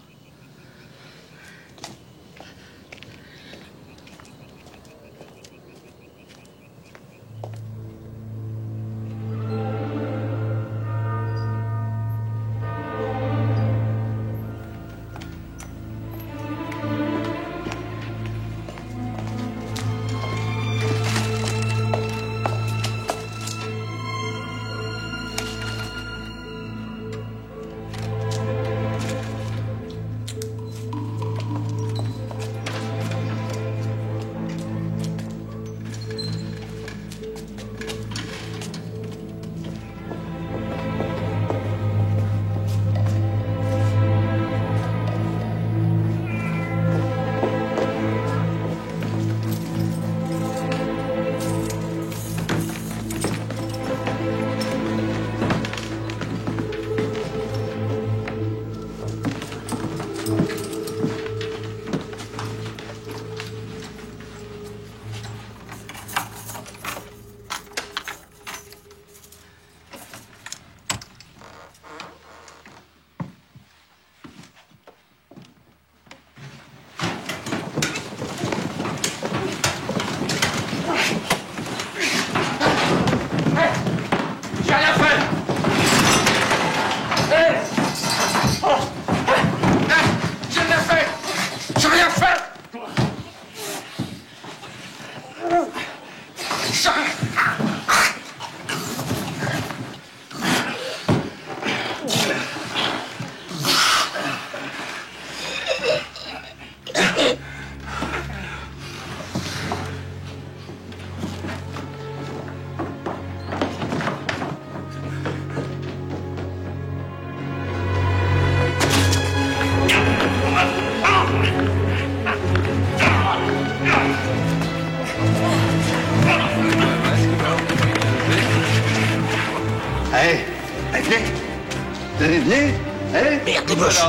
venez. Allez. Merde, des moches.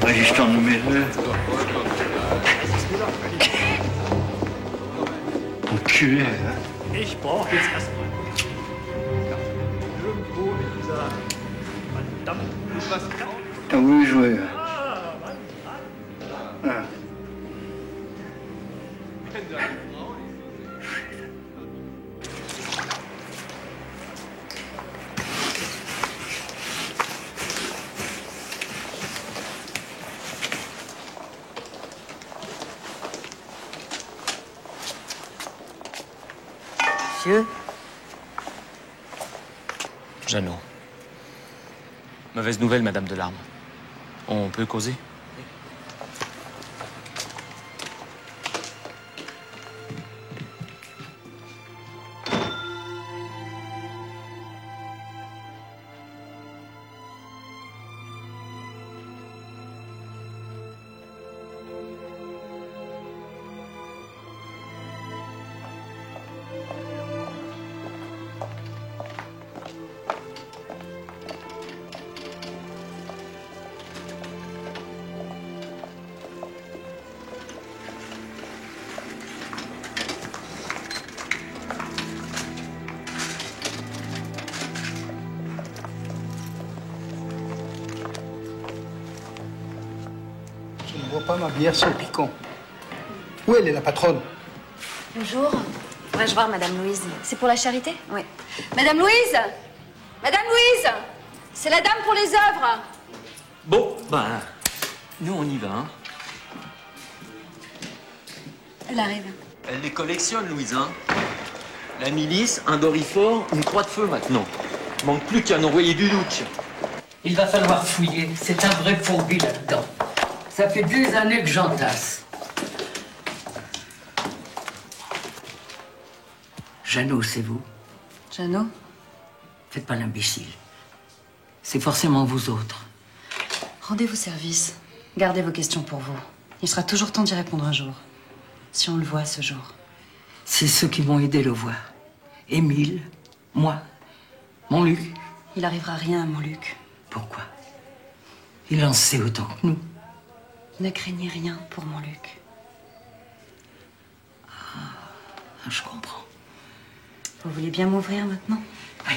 Résistant numéro 2. Enculé, hein. Ich brauche jetzt erstmal irgendwo in dieser verdammten was. T'as voulu jouer. Ah. Monsieur? Jeannot. Mauvaise nouvelle, Madame Delarme. On peut causer? Je ne bois pas ma bière sans piquant. Où elle est, la patronne? Bonjour. Pourrais-je voir Madame Louise? C'est pour la charité? Oui. Madame Louise! Madame Louise! C'est la dame pour les œuvres. Bon, ben, nous on y va, hein. Elle arrive. Elle les collectionne, Louise, hein. La milice, un dorifort, une croix de feu maintenant. Manque plus qu'à envoyer du doute. Il va falloir fouiller. C'est un vrai fourbi là-dedans. Ça fait des années que j'entasse. Jeannot, c'est vous? Jeannot? Faites pas l'imbécile. C'est forcément vous autres. Rendez-vous service. Gardez vos questions pour vous. Il sera toujours temps d'y répondre un jour. Si on le voit ce jour. C'est ceux qui vont aider le voir. Émile, moi, mon Luc. Il arrivera rien à mon Luc. Pourquoi? Il en sait autant que nous. Ne craignez rien pour mon Luc. Ah, je comprends. Vous voulez bien m'ouvrir maintenant? Oui.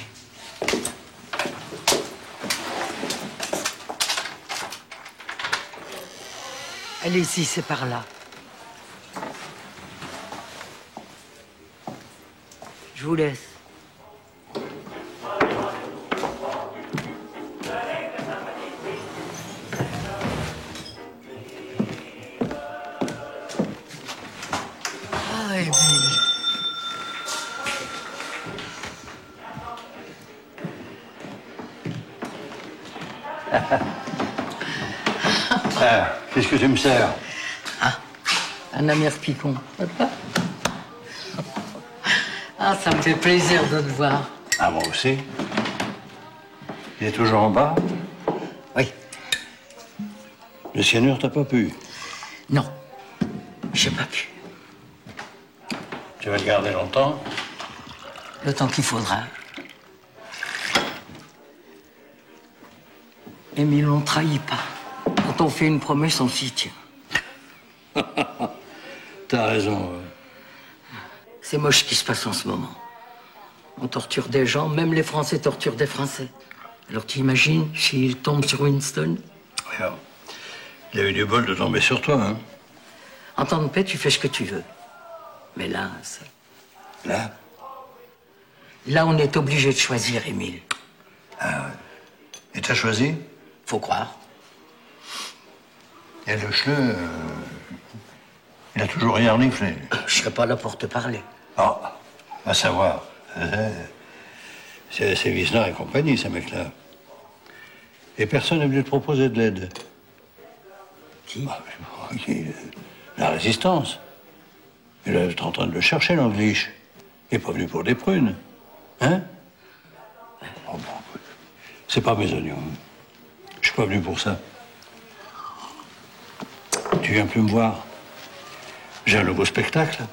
Allez-y, c'est par là. Je vous laisse. Ah, Émile. Ah, qu'est-ce que tu me sers? Ah, un amer picon. Ah, ça me fait plaisir de te voir. Ah, moi aussi. Il est toujours en bas? Oui. Le cyanure, t'as pas pu? Non, j'ai pas pu. Tu vas le garder longtemps? Le temps qu'il faudra. Émile, on ne trahit pas. Quand on fait une promesse, on s'y tient. T'as raison. Ouais. C'est moche ce qui se passe en ce moment. On torture des gens, même les Français torturent des Français. Alors tu imagines s'il tombe sur Winston? Oui, alors, il a eu du bol de tomber sur toi, hein? En temps de paix, tu fais ce que tu veux. Mais là, c'est... Là? Là, on est obligé de choisir, Émile. Ah ouais. Et t'as choisi? Faut croire. Et le Schleu, il a toujours rien reniflé. Je serais pas là pour te parler. Ah, à savoir. C'est Wiesner et compagnie, ces mecs-là. Et personne n'est venu te proposer de l'aide. Qui? La résistance. Il est en train de le chercher, l'Angliche. Il n'est pas venu pour des prunes. Hein? Oh, bon, c'est pas mes oignons. Je suis pas venu pour ça. Tu viens plus me voir. J'ai un nouveau spectacle,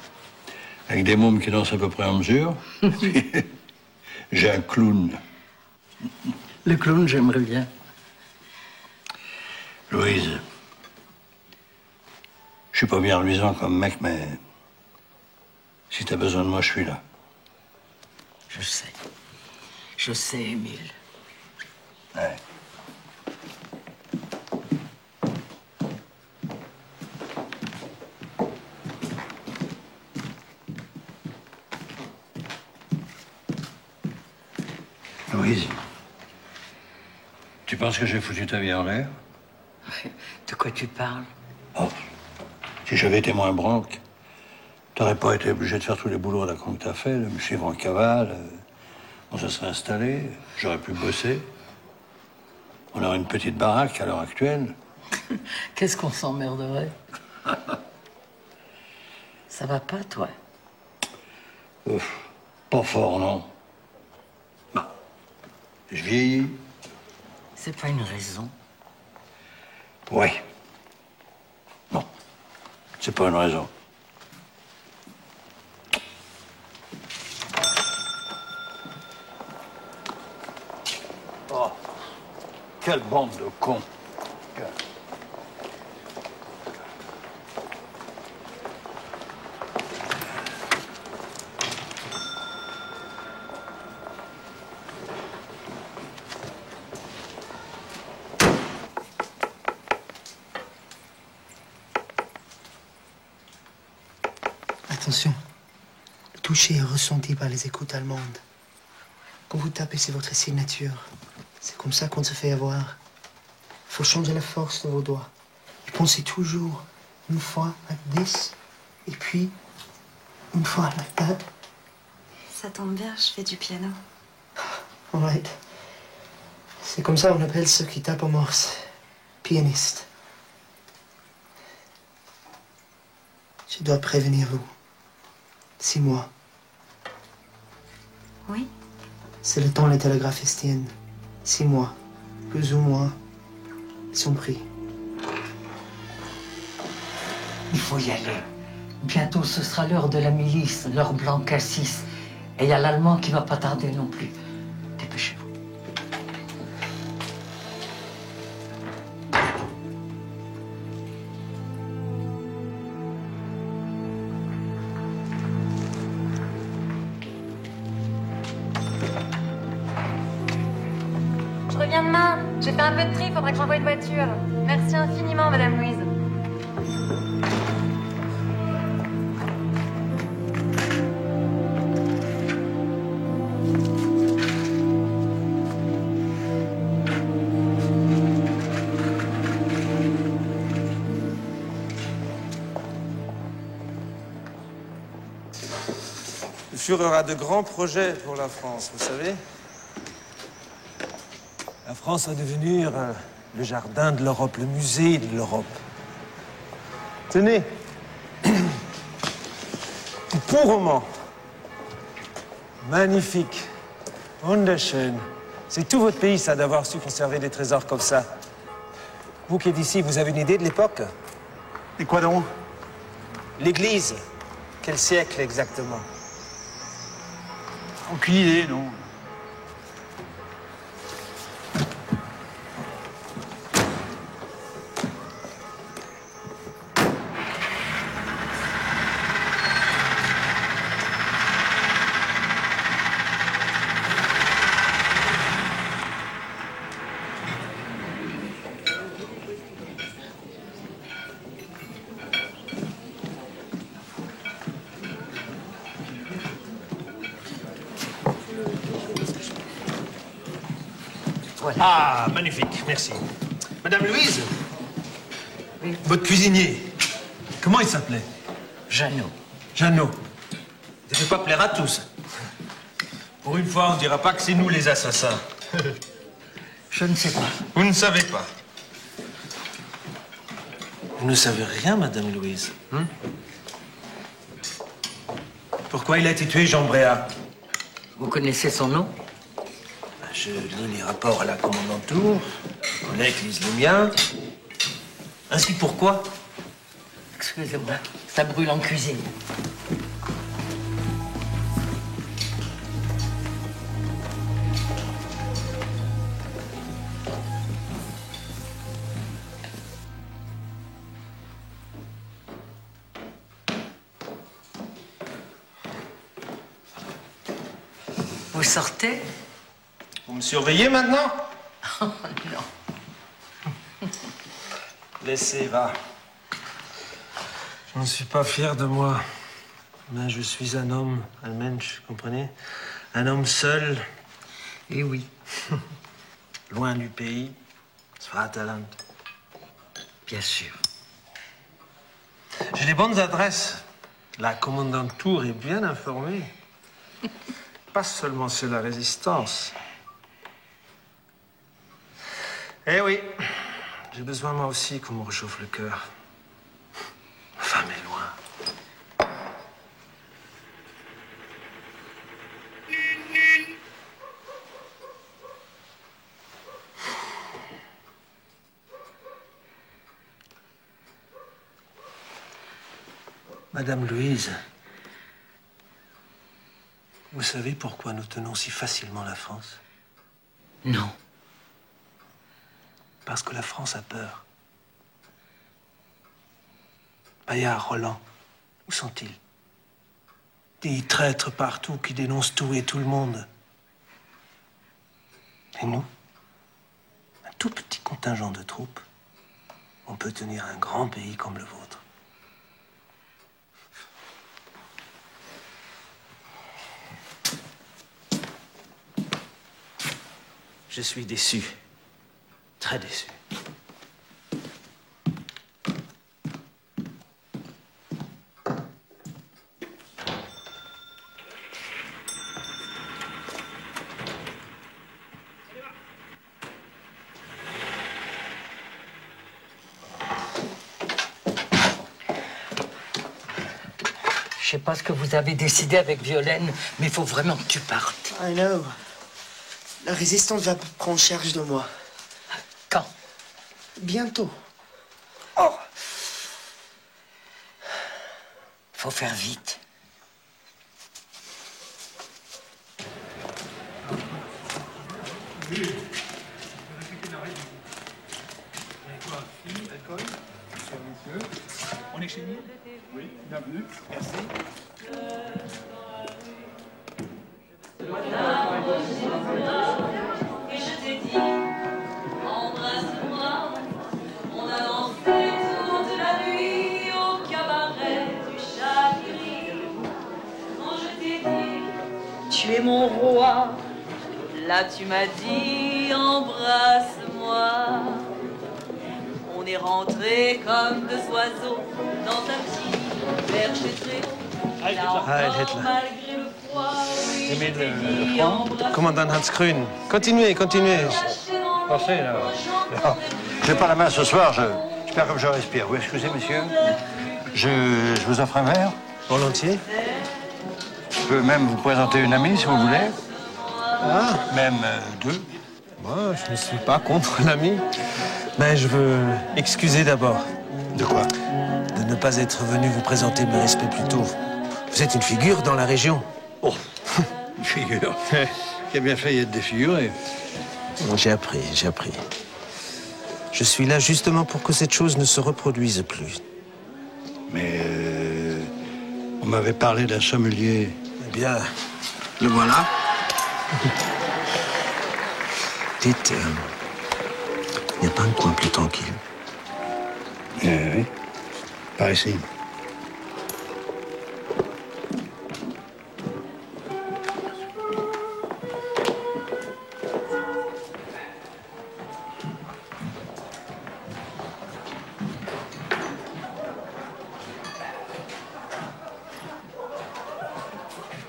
avec des mômes qui dansent à peu près en mesure. J'ai un clown. Le clown, j'aimerais bien. Louise, je suis pas bien reluisant comme mec, mais si t'as besoin de moi, je suis là. Je sais. Je sais, Émile. Ouais. Louise, tu penses que j'ai foutu ta vie en l'air? De quoi tu parles? Oh, si j'avais été moins branque, t'aurais pas été obligé de faire tous les boulots à la con que t'as fait, de me suivre en cavale. On se serait installé, j'aurais pu bosser. On aurait une petite baraque à l'heure actuelle. Qu'est-ce qu'on s'emmerderait? Ça va pas, toi? Pas fort, non. Bah, je vieillis. C'est pas une raison. Ouais. Non, c'est pas une raison. Oh, quelle bande de cons. Attention, le toucher est ressenti par les écoutes allemandes. Quand vous tapez, c'est votre signature. C'est comme ça qu'on se fait avoir. Il faut changer la force de vos doigts. Et pensez toujours une fois like this, et puis une fois like that. Ça tombe bien, je fais du piano. All right. C'est comme ça qu'on appelle ceux qui tapent en morse. Pianiste. Je dois prévenir vous. 6 mois. Oui? C'est le temps les télégraphistes tiennent. 6 mois. Plus ou moins. Ils sont pris. Il faut y aller. Bientôt, ce sera l'heure de la milice, l'heure blanc Cassis. Et il y a l'Allemand qui va pas tarder non plus. Dépêchez-vous. Je reviens demain. J'ai fait un peu de tri, faudra que j'envoie une voiture. Merci infiniment, Madame Louise. Le Führer a de grands projets pour la France, vous savez. La France va devenir le jardin de l'Europe, le musée de l'Europe. Tenez, un beau roman. Magnifique, wunderschön. C'est tout votre pays, ça, d'avoir su conserver des trésors comme ça. Vous qui êtes ici, vous avez une idée de l'époque? Et quoi donc? L'église. Quel siècle exactement? Aucune idée, non. Ah, magnifique, merci. Madame Louise, votre cuisinier, comment il s'appelait? Jeannot. Jeannot. Ça ne peut pas plaire à tous. Pour une fois, on ne dira pas que c'est nous les assassins. Je ne sais pas. Vous ne savez pas. Vous ne savez rien, Madame Louise. Pourquoi il a été tué, Jean Bréa? Vous connaissez son nom? Je lis les rapports à la commandanture, mes collègues lisent les miens. Ainsi, pourquoi? Excusez-moi, ça brûle en cuisine. Vous sortez? Vous me surveillez maintenant? Oh non. Laissez, va. Je ne suis pas fier de moi. Mais je suis un homme, un mensch, comprenez? Un homme seul. Eh oui. Loin du pays. Vaterland. Bien sûr. J'ai les bonnes adresses. La commandanture est bien informée. Pas seulement sur la résistance. Eh oui, j'ai besoin moi aussi qu'on me réchauffe le cœur. Ma femme est loin. Madame Louise, vous savez pourquoi nous tenons si facilement la France? Non. Parce que la France a peur. Bayard, Roland, où sont-ils? Des traîtres partout qui dénoncent tout et tout le monde. Et nous, un tout petit contingent de troupes, on peut tenir un grand pays comme le vôtre. Je suis déçu. Très déçu. Je sais pas ce que vous avez décidé avec Violaine, mais il faut vraiment que tu partes. I know. La résistance va prendre charge de moi. Quand? Bientôt. Oh! Faut faire vite. On est chez nous? Oui, bienvenue. Merci. Et je t'ai dit, embrasse-moi. On a dansé toute la nuit au cabaret du Chat-Gris. Quand je t'ai dit, tu es mon roi, là tu m'as dit, embrasse-moi. On est rentrés comme deux oiseaux dans un petit berger très haut. Là encore, malgré le froid, oui, je t'ai dit, embrasse-moi. Commandant Hans Grün, continuez, continuez. Parfait, là. J'ai pas la main ce soir, je perds comme je respire. Oui, excusez, messieurs. Je vous offre un verre? Volontiers. Je peux même vous présenter une amie, si vous voulez. Ah. Même deux. Moi, je ne suis pas contre l'ami. Mais je veux excuser d'abord. De quoi? De ne pas être venu vous présenter mes respects plus tôt. Vous êtes une figure dans la région. Oh, une figure qui a bien failli être défigurée. J'ai appris, j'ai appris. Je suis là justement pour que cette chose ne se reproduise plus. Mais on m'avait parlé d'un sommelier. Eh bien, le voilà. Dites, il n'y a pas un coin plus tranquille? Oui, par ici.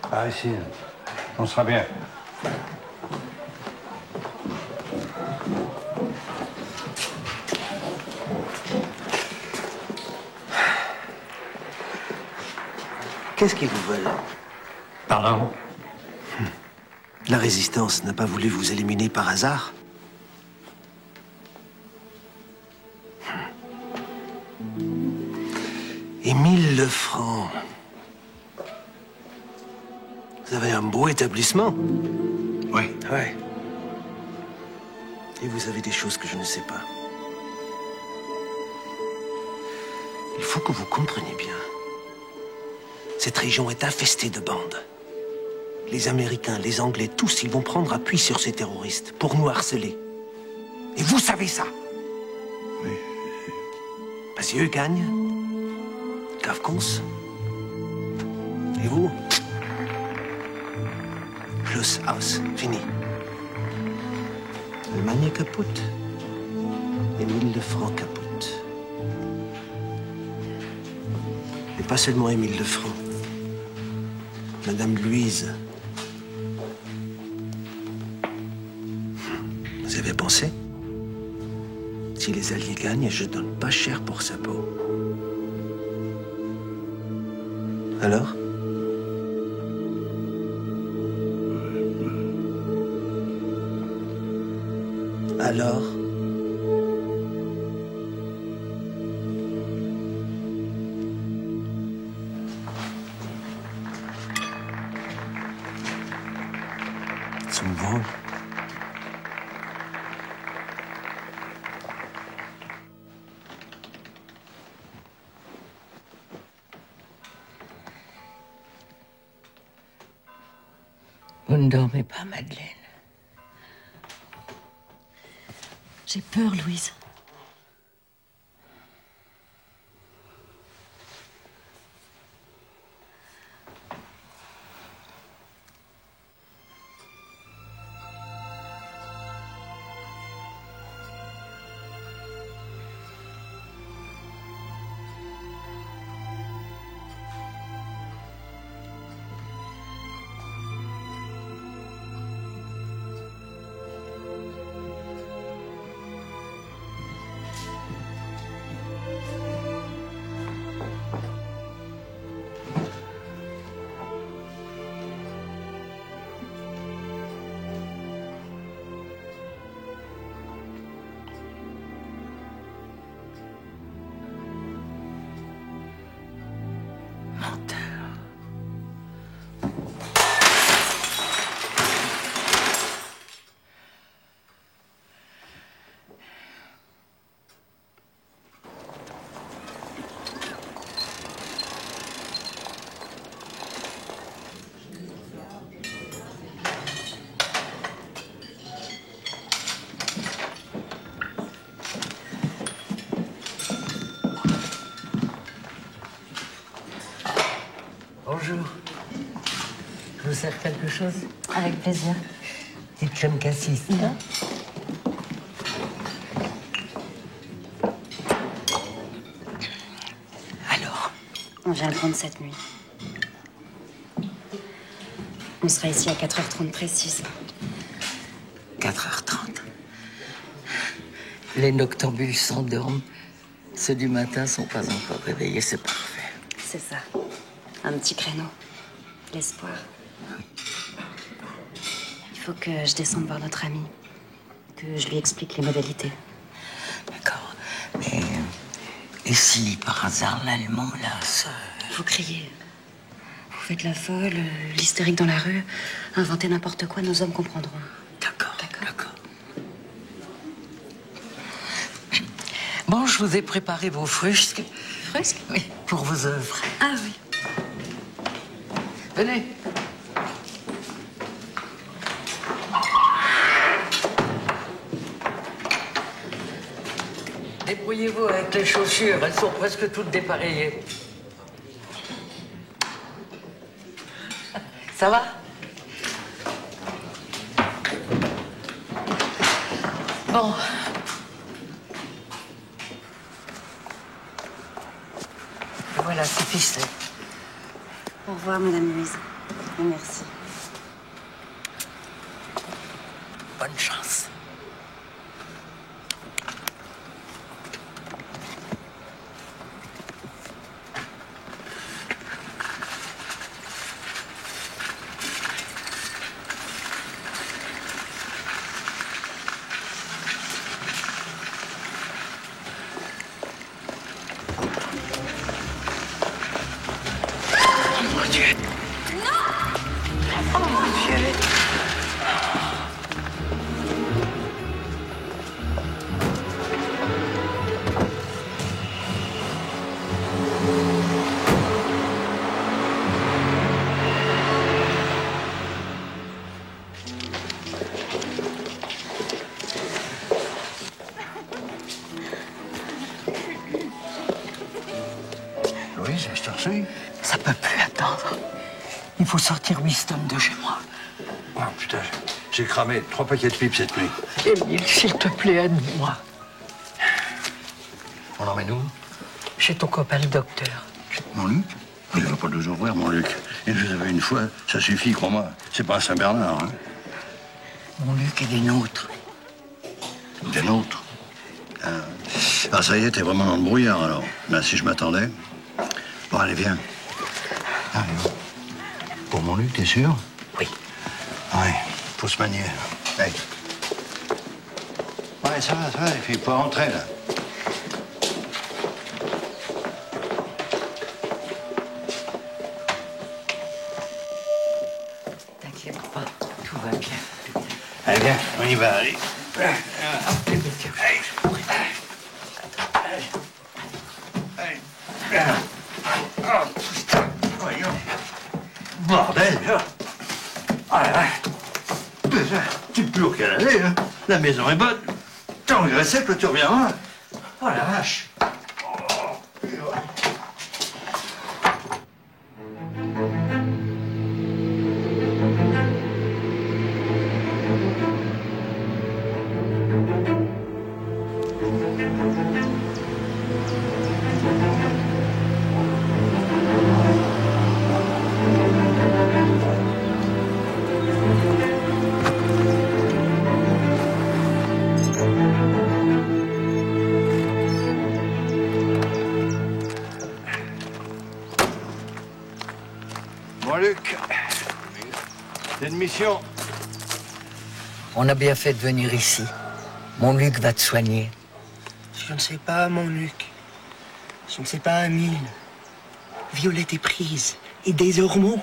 Par ici, on sera bien. Qu'est-ce qu'ils vous veulent? Pardon? La résistance n'a pas voulu vous éliminer par hasard? Et 1000 francs. Vous avez un beau établissement. Oui. Ouais. Et vous avez des choses que je ne sais pas. Il faut que vous compreniez bien. Cette région est infestée de bandes. Les Américains, les Anglais, tous, ils vont prendre appui sur ces terroristes pour nous harceler. Et vous savez ça. Oui. Si eux gagnent, Kafkons. Et vous? Schluss, aus, fini. L'Allemagne est kaputt. Et 1000 francs kaputt. Et pas seulement Émile Lefranc. Madame Louise. Vous avez pensé? Si les Alliés gagnent, je donne pas cher pour sa peau. Alors? Alors? Zum Wohl. Vous ne dormez pas, Madeleine? J'ai peur, Louise. Bonjour. Je vous sers quelque chose? Avec plaisir. Petite crème cassis. Hein? Alors? On vient le prendre cette nuit. On sera ici à 4h30 précise. 4h30. Les noctambules s'endorment. Ceux du matin sont pas encore réveillés, c'est parfait. C'est ça. Un petit créneau. L'espoir. Il faut que je descende voir notre ami. Que je lui explique les modalités. D'accord. Mais... et si, par hasard, l'Allemand, là, Vous criez. Vous faites la folle, l'hystérique dans la rue. Inventez n'importe quoi, nos hommes comprendront. D'accord. Bon, je vous ai préparé vos frusques. Frusques? Oui, pour vos œuvres. Ah oui. Venez. Débrouillez-vous avec les chaussures, elles sont presque toutes dépareillées. Ça va? Bon. Voilà, c'est ficelé. Au revoir, Madame Louise. Et merci. Bonne chance. Louise, je te reçois. Ça peut plus attendre. Il faut sortir Winston de chez moi. Oh putain, j'ai cramé 3 paquets de pipes cette nuit. Émile, s'il te plaît, aide-moi. On l'emmène où? Chez ton copain le docteur. Mon Luc? Il ne va pas nous ouvrir, mon Luc. Il nous avait une fois, ça suffit, crois-moi. C'est pas un Saint-Bernard, hein. Mon Luc est des nôtres. Des nôtres? Ah, ça y est, t'es vraiment dans le brouillard, alors. Ben, si je m'attendais. Bon, allez, viens. Allez, pour mon Luc, t'es sûr? Oui. Ouais, faut se manier. Hey. Ouais, ça va, et puis il faut rentrer, là. T'inquiète pas, tout va bien. Allez, viens, on y va, allez. Bordel! Tu peux plus qu'à aller, hein. La maison est bonne. T'as engraissé que tu reviendras. Oh la vache! Bon, Luc, t'as une mission. On a bien fait de venir ici. Mon Luc va te soigner. Je ne sais pas, mon Luc. Je ne sais pas, Émile. Violette est prise. Et des hormones.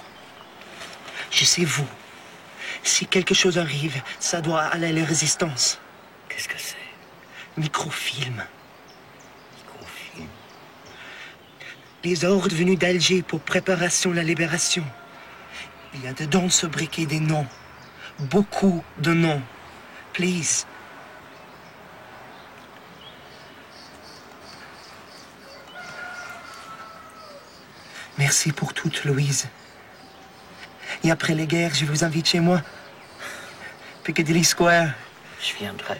Je sais, vous. Si quelque chose arrive, ça doit aller à la résistance. Qu'est-ce que c'est? Microfilm. Les ordres venus d'Alger pour préparation de la libération. Il y a dedans ce briquet des noms. Beaucoup de noms. Please. Merci pour tout, Louise. Et après les guerres, je vous invite chez moi. Piccadilly Square. Je viendrai.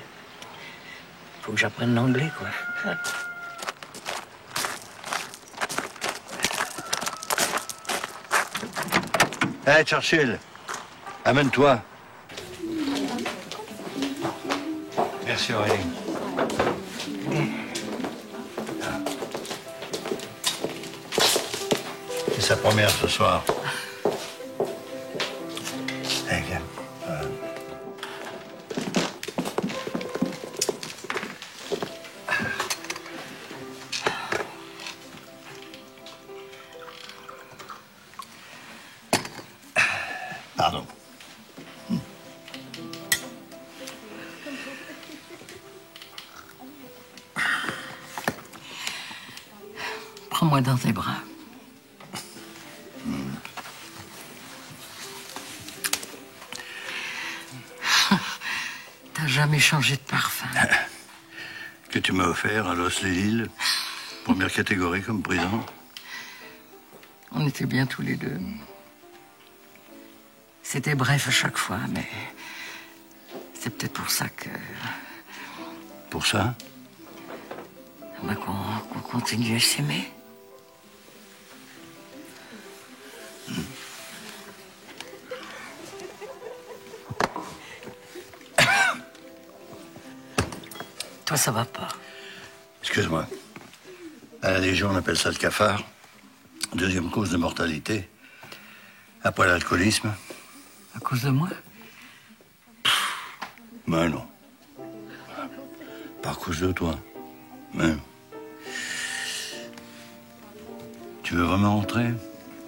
Faut que j'apprenne l'anglais, quoi. Hé, Churchill, amène-toi. Merci, Aurélie. C'est sa première ce soir. Allez, viens. Pardon. Prends-moi dans tes bras. T'as jamais changé de parfum. Que tu m'as offert à Los-les-Îles. Première catégorie comme prison. On était bien tous les deux. C'était bref à chaque fois, mais c'est peut-être pour ça que... Pour ça? Bah, qu'on continue à s'aimer. Toi, ça va pas. Excuse-moi. À la Légion, on appelle ça le cafard. Deuxième cause de mortalité. Après l'alcoolisme. À cause de moi? Ben non. Pas à cause de toi. Mais... Tu veux vraiment rentrer?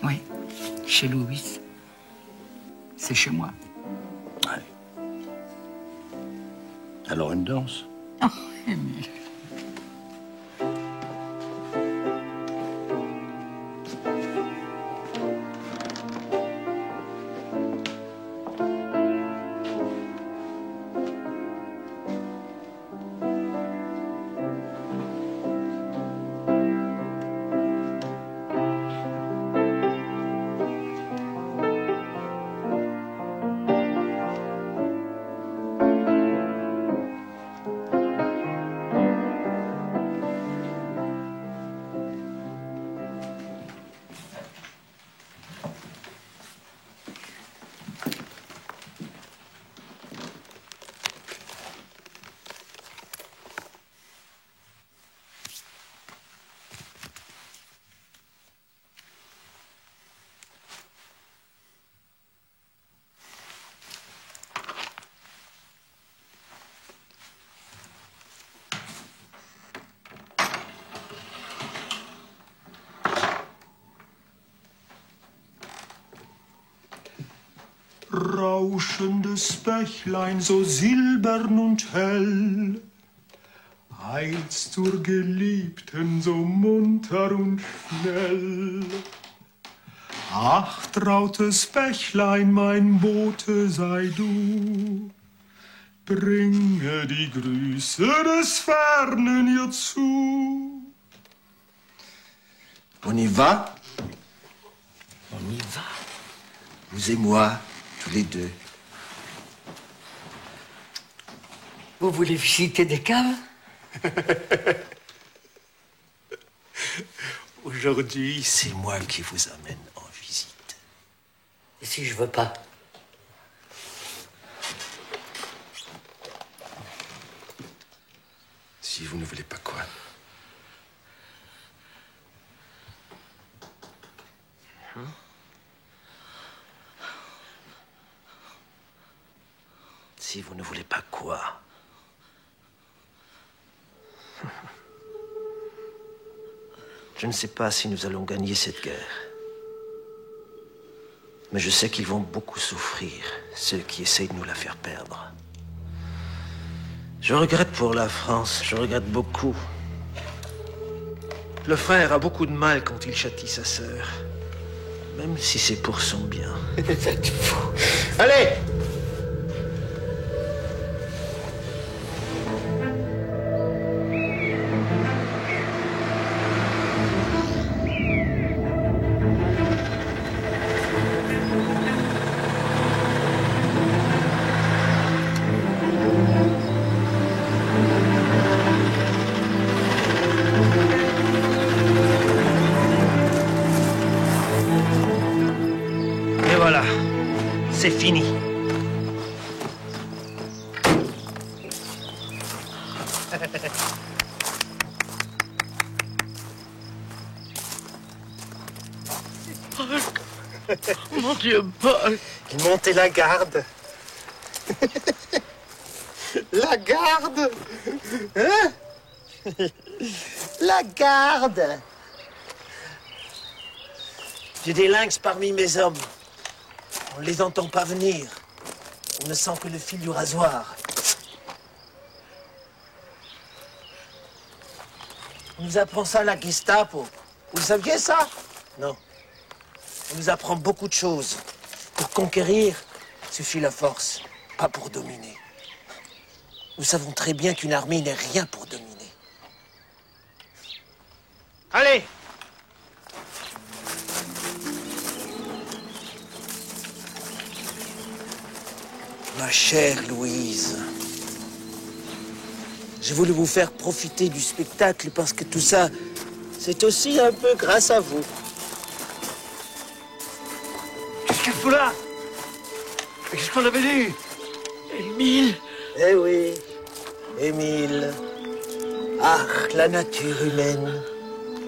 Oui. Chez Louise. C'est chez moi. Ouais. Alors une danse? Oh, Émile. Rauschendes Bächlein so silbern und hell, eilst zur Geliebten so munter und schnell. Ach, trautes Bächlein, mein Bote sei du, bringe die Grüße des Fernen ihr zu. On y va? On y va. Vous et moi, tous les deux. Vous voulez visiter des caves? Aujourd'hui, c'est moi qui vous amène en visite. Et si je veux pas? Si vous ne voulez pas quoi? Si vous ne voulez pas quoi? Je ne sais pas si nous allons gagner cette guerre. Mais je sais qu'ils vont beaucoup souffrir, ceux qui essayent de nous la faire perdre. Je regrette pour la France, je regrette beaucoup. Le frère a beaucoup de mal quand il châtie sa sœur. Même si c'est pour son bien. C'est fou. Allez! C'est fini. Mon Dieu, Paul. Il montait la garde. La garde. Hein? La garde. J'ai des lynx parmi mes hommes. On ne les entend pas venir. On ne sent que le fil du rasoir. On nous apprend ça à la Gestapo. Vous saviez ça? Non. On nous apprend beaucoup de choses. Pour conquérir, suffit la force, pas pour dominer. Nous savons très bien qu'une armée n'est rien pour dominer. Allez! Ma chère Louise, j'ai voulu vous faire profiter du spectacle parce que tout ça, c'est aussi un peu grâce à vous. Qu'est-ce qu'il fout là? Qu'est-ce qu'on avait dit? Émile. Eh oui, Émile. Ah, la nature humaine.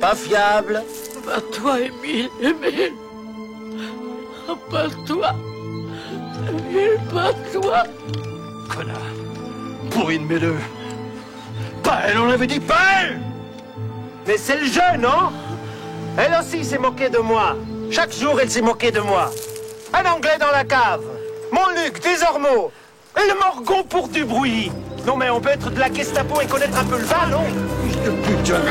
Pas fiable. Pas toi, Émile, Émile. Pas toi. Émile, pas toi. Connard. Pourri de mes deux. Pas elle, on avait dit pas elle! Mais c'est le jeu, non? Elle aussi s'est moquée de moi. Chaque jour, elle s'est moquée de moi. Un Anglais dans la cave. Montluc, des ormeaux. Et le Morgon pour du bruit. Non, mais on peut être de la Gestapo et connaître un peu le vin, non? Putain,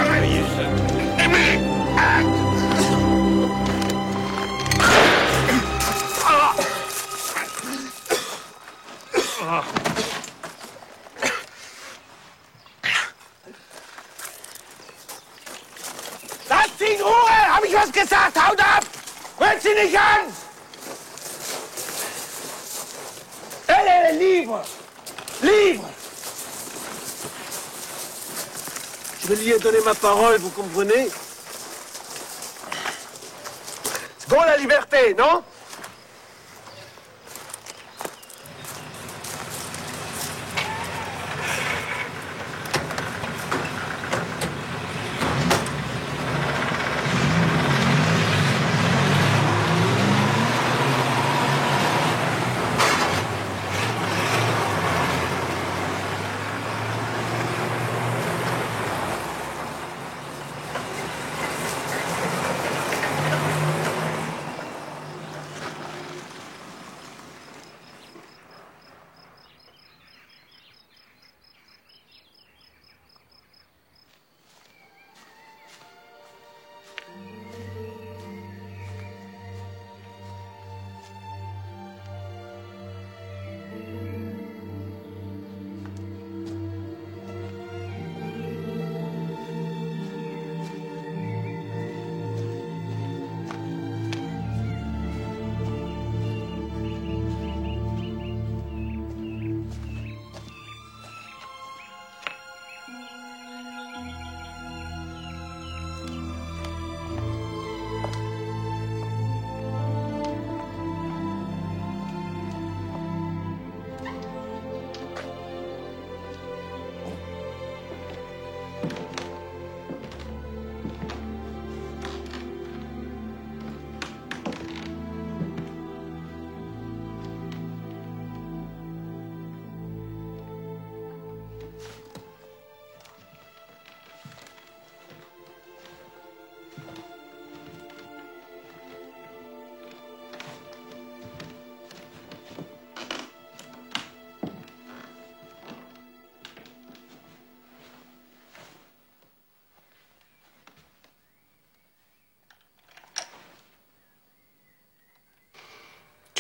Lass sie in Ruhe! Hab ich was gesagt? Haut ab! Rührt sie nicht an! Elle est libre! Libre! Je lui ai donné ma parole, vous comprenez? C'est bon la liberté, non?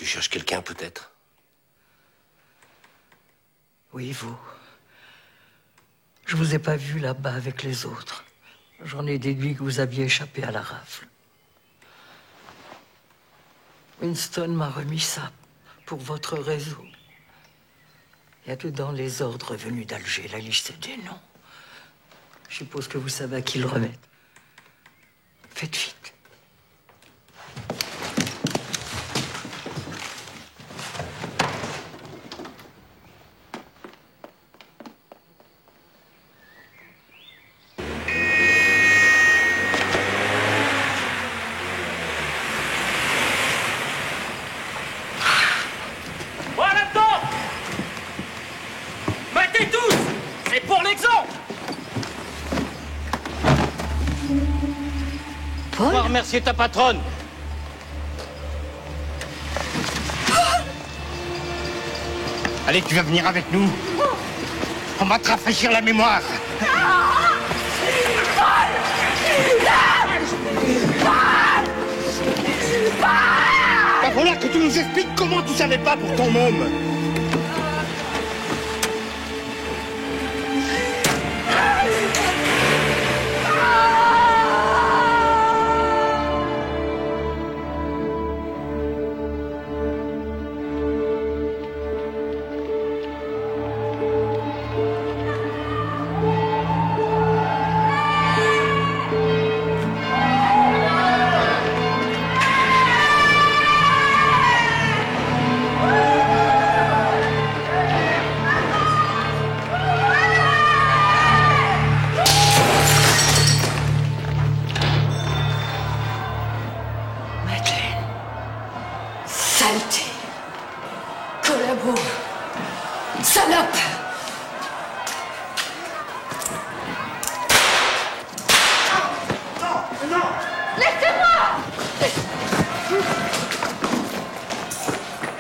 Tu cherches quelqu'un, peut-être? Oui, vous. Je vous ai pas vu là-bas avec les autres. J'en ai déduit que vous aviez échappé à la rafle. Winston m'a remis ça pour votre réseau. Il y a dedans les ordres venus d'Alger, la liste des noms. Je suppose que vous savez à qui le remettre. Faites vite. On va remercier ta patronne. Allez, tu vas venir avec nous. On va te rafraîchir la mémoire. Va falloir que tu nous expliques comment tu savais pas pour ton môme. Saleté. Collabo. Salope. Laissez-moi!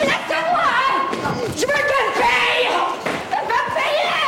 Laissez-moi! Je veux qu'elle paye! Elle va payer!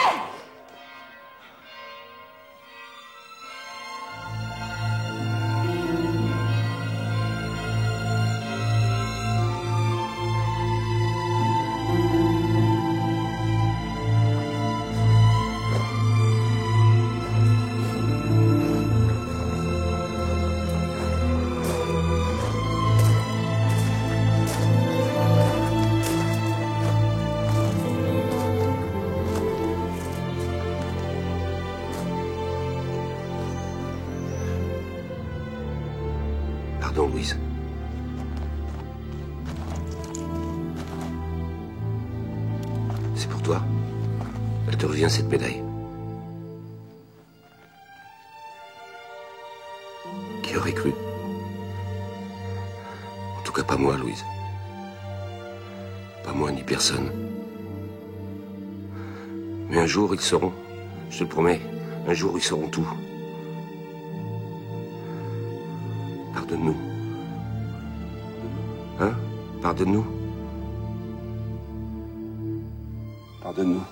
Pardon, Louise. C'est pour toi. Elle te revient, cette médaille. Qui aurait cru? En tout cas, pas moi, Louise. Pas moi, ni personne. Mais un jour, ils sauront. Je te le promets. Un jour, ils sauront tout. Pardonne-nous. Hein? Pardonne-nous. Pardonne-nous.